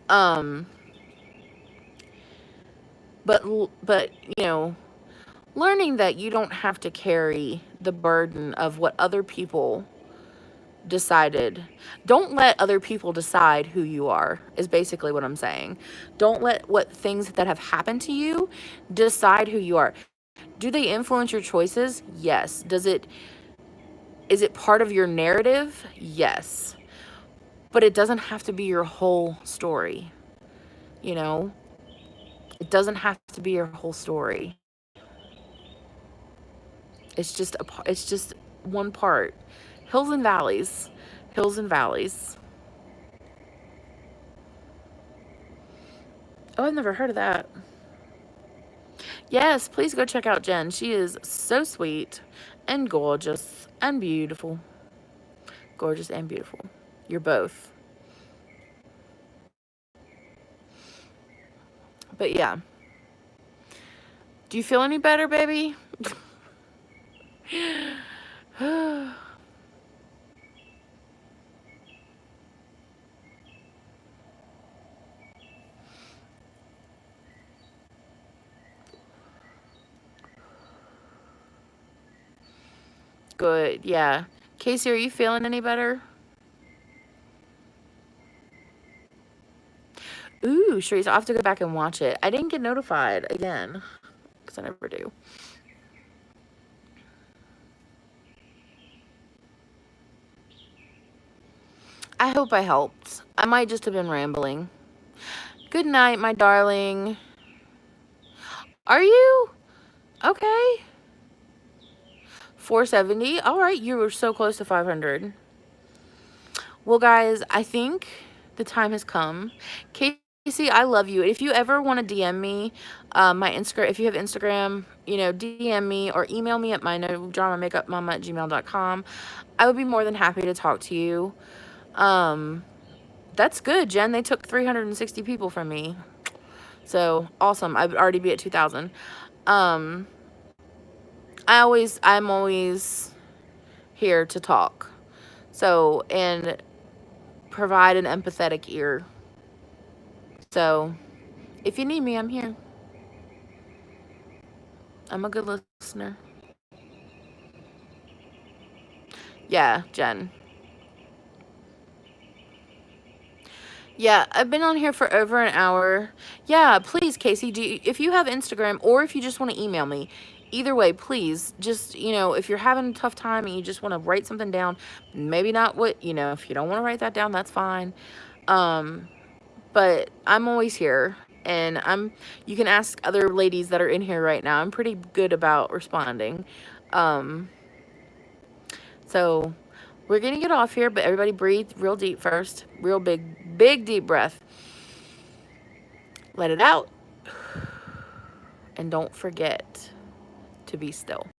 But you know, learning that you don't have to carry the burden of what other people decided. Don't let other people decide who you are, is basically what I'm saying. Don't let what things that have happened to you decide who you are. Do they influence your choices? Yes. Is it part of your narrative? Yes. But it doesn't have to be your whole story. You know? It doesn't have to be your whole story. It's just one part. Hills and valleys. Hills and valleys. Oh, I've never heard of that. Yes, please go check out Jen. She is so sweet and gorgeous and beautiful. Gorgeous and beautiful. You're both. But yeah. Do you feel any better, baby? Good, yeah. Casey, are you feeling any better? Ooh, Sharice, I'll have to go back and watch it. I didn't get notified again, because I never do. I hope I helped. I might just have been rambling. Good night, my darling. Are you? Okay. 470. All right, you were so close to 500. Well, guys, I think the time has come. Casey, I love you. If you ever want to DM me, my Instagram, if you have Instagram, you know, DM me or email me at my nodramamakeupmama@gmail.com. I would be more than happy to talk to you. That's good, Jen. They took 360 people from me. So awesome. I would already be at 2,000. I'm always here to talk. So, and provide an empathetic ear. So, if you need me, I'm here. I'm a good listener. Yeah, Jen. Yeah, I've been on here for over an hour. Yeah, please, Casey, if you have Instagram or if you just want to email me, either way, please, just, you know, if you're having a tough time and you just want to write something down, maybe not what, you know, if you don't want to write that down, that's fine. But I'm always here, and you can ask other ladies that are in here right now. I'm pretty good about responding. So we're going to get off here, but everybody breathe real deep first. Real big deep breath. Let it out. And don't forget to be still.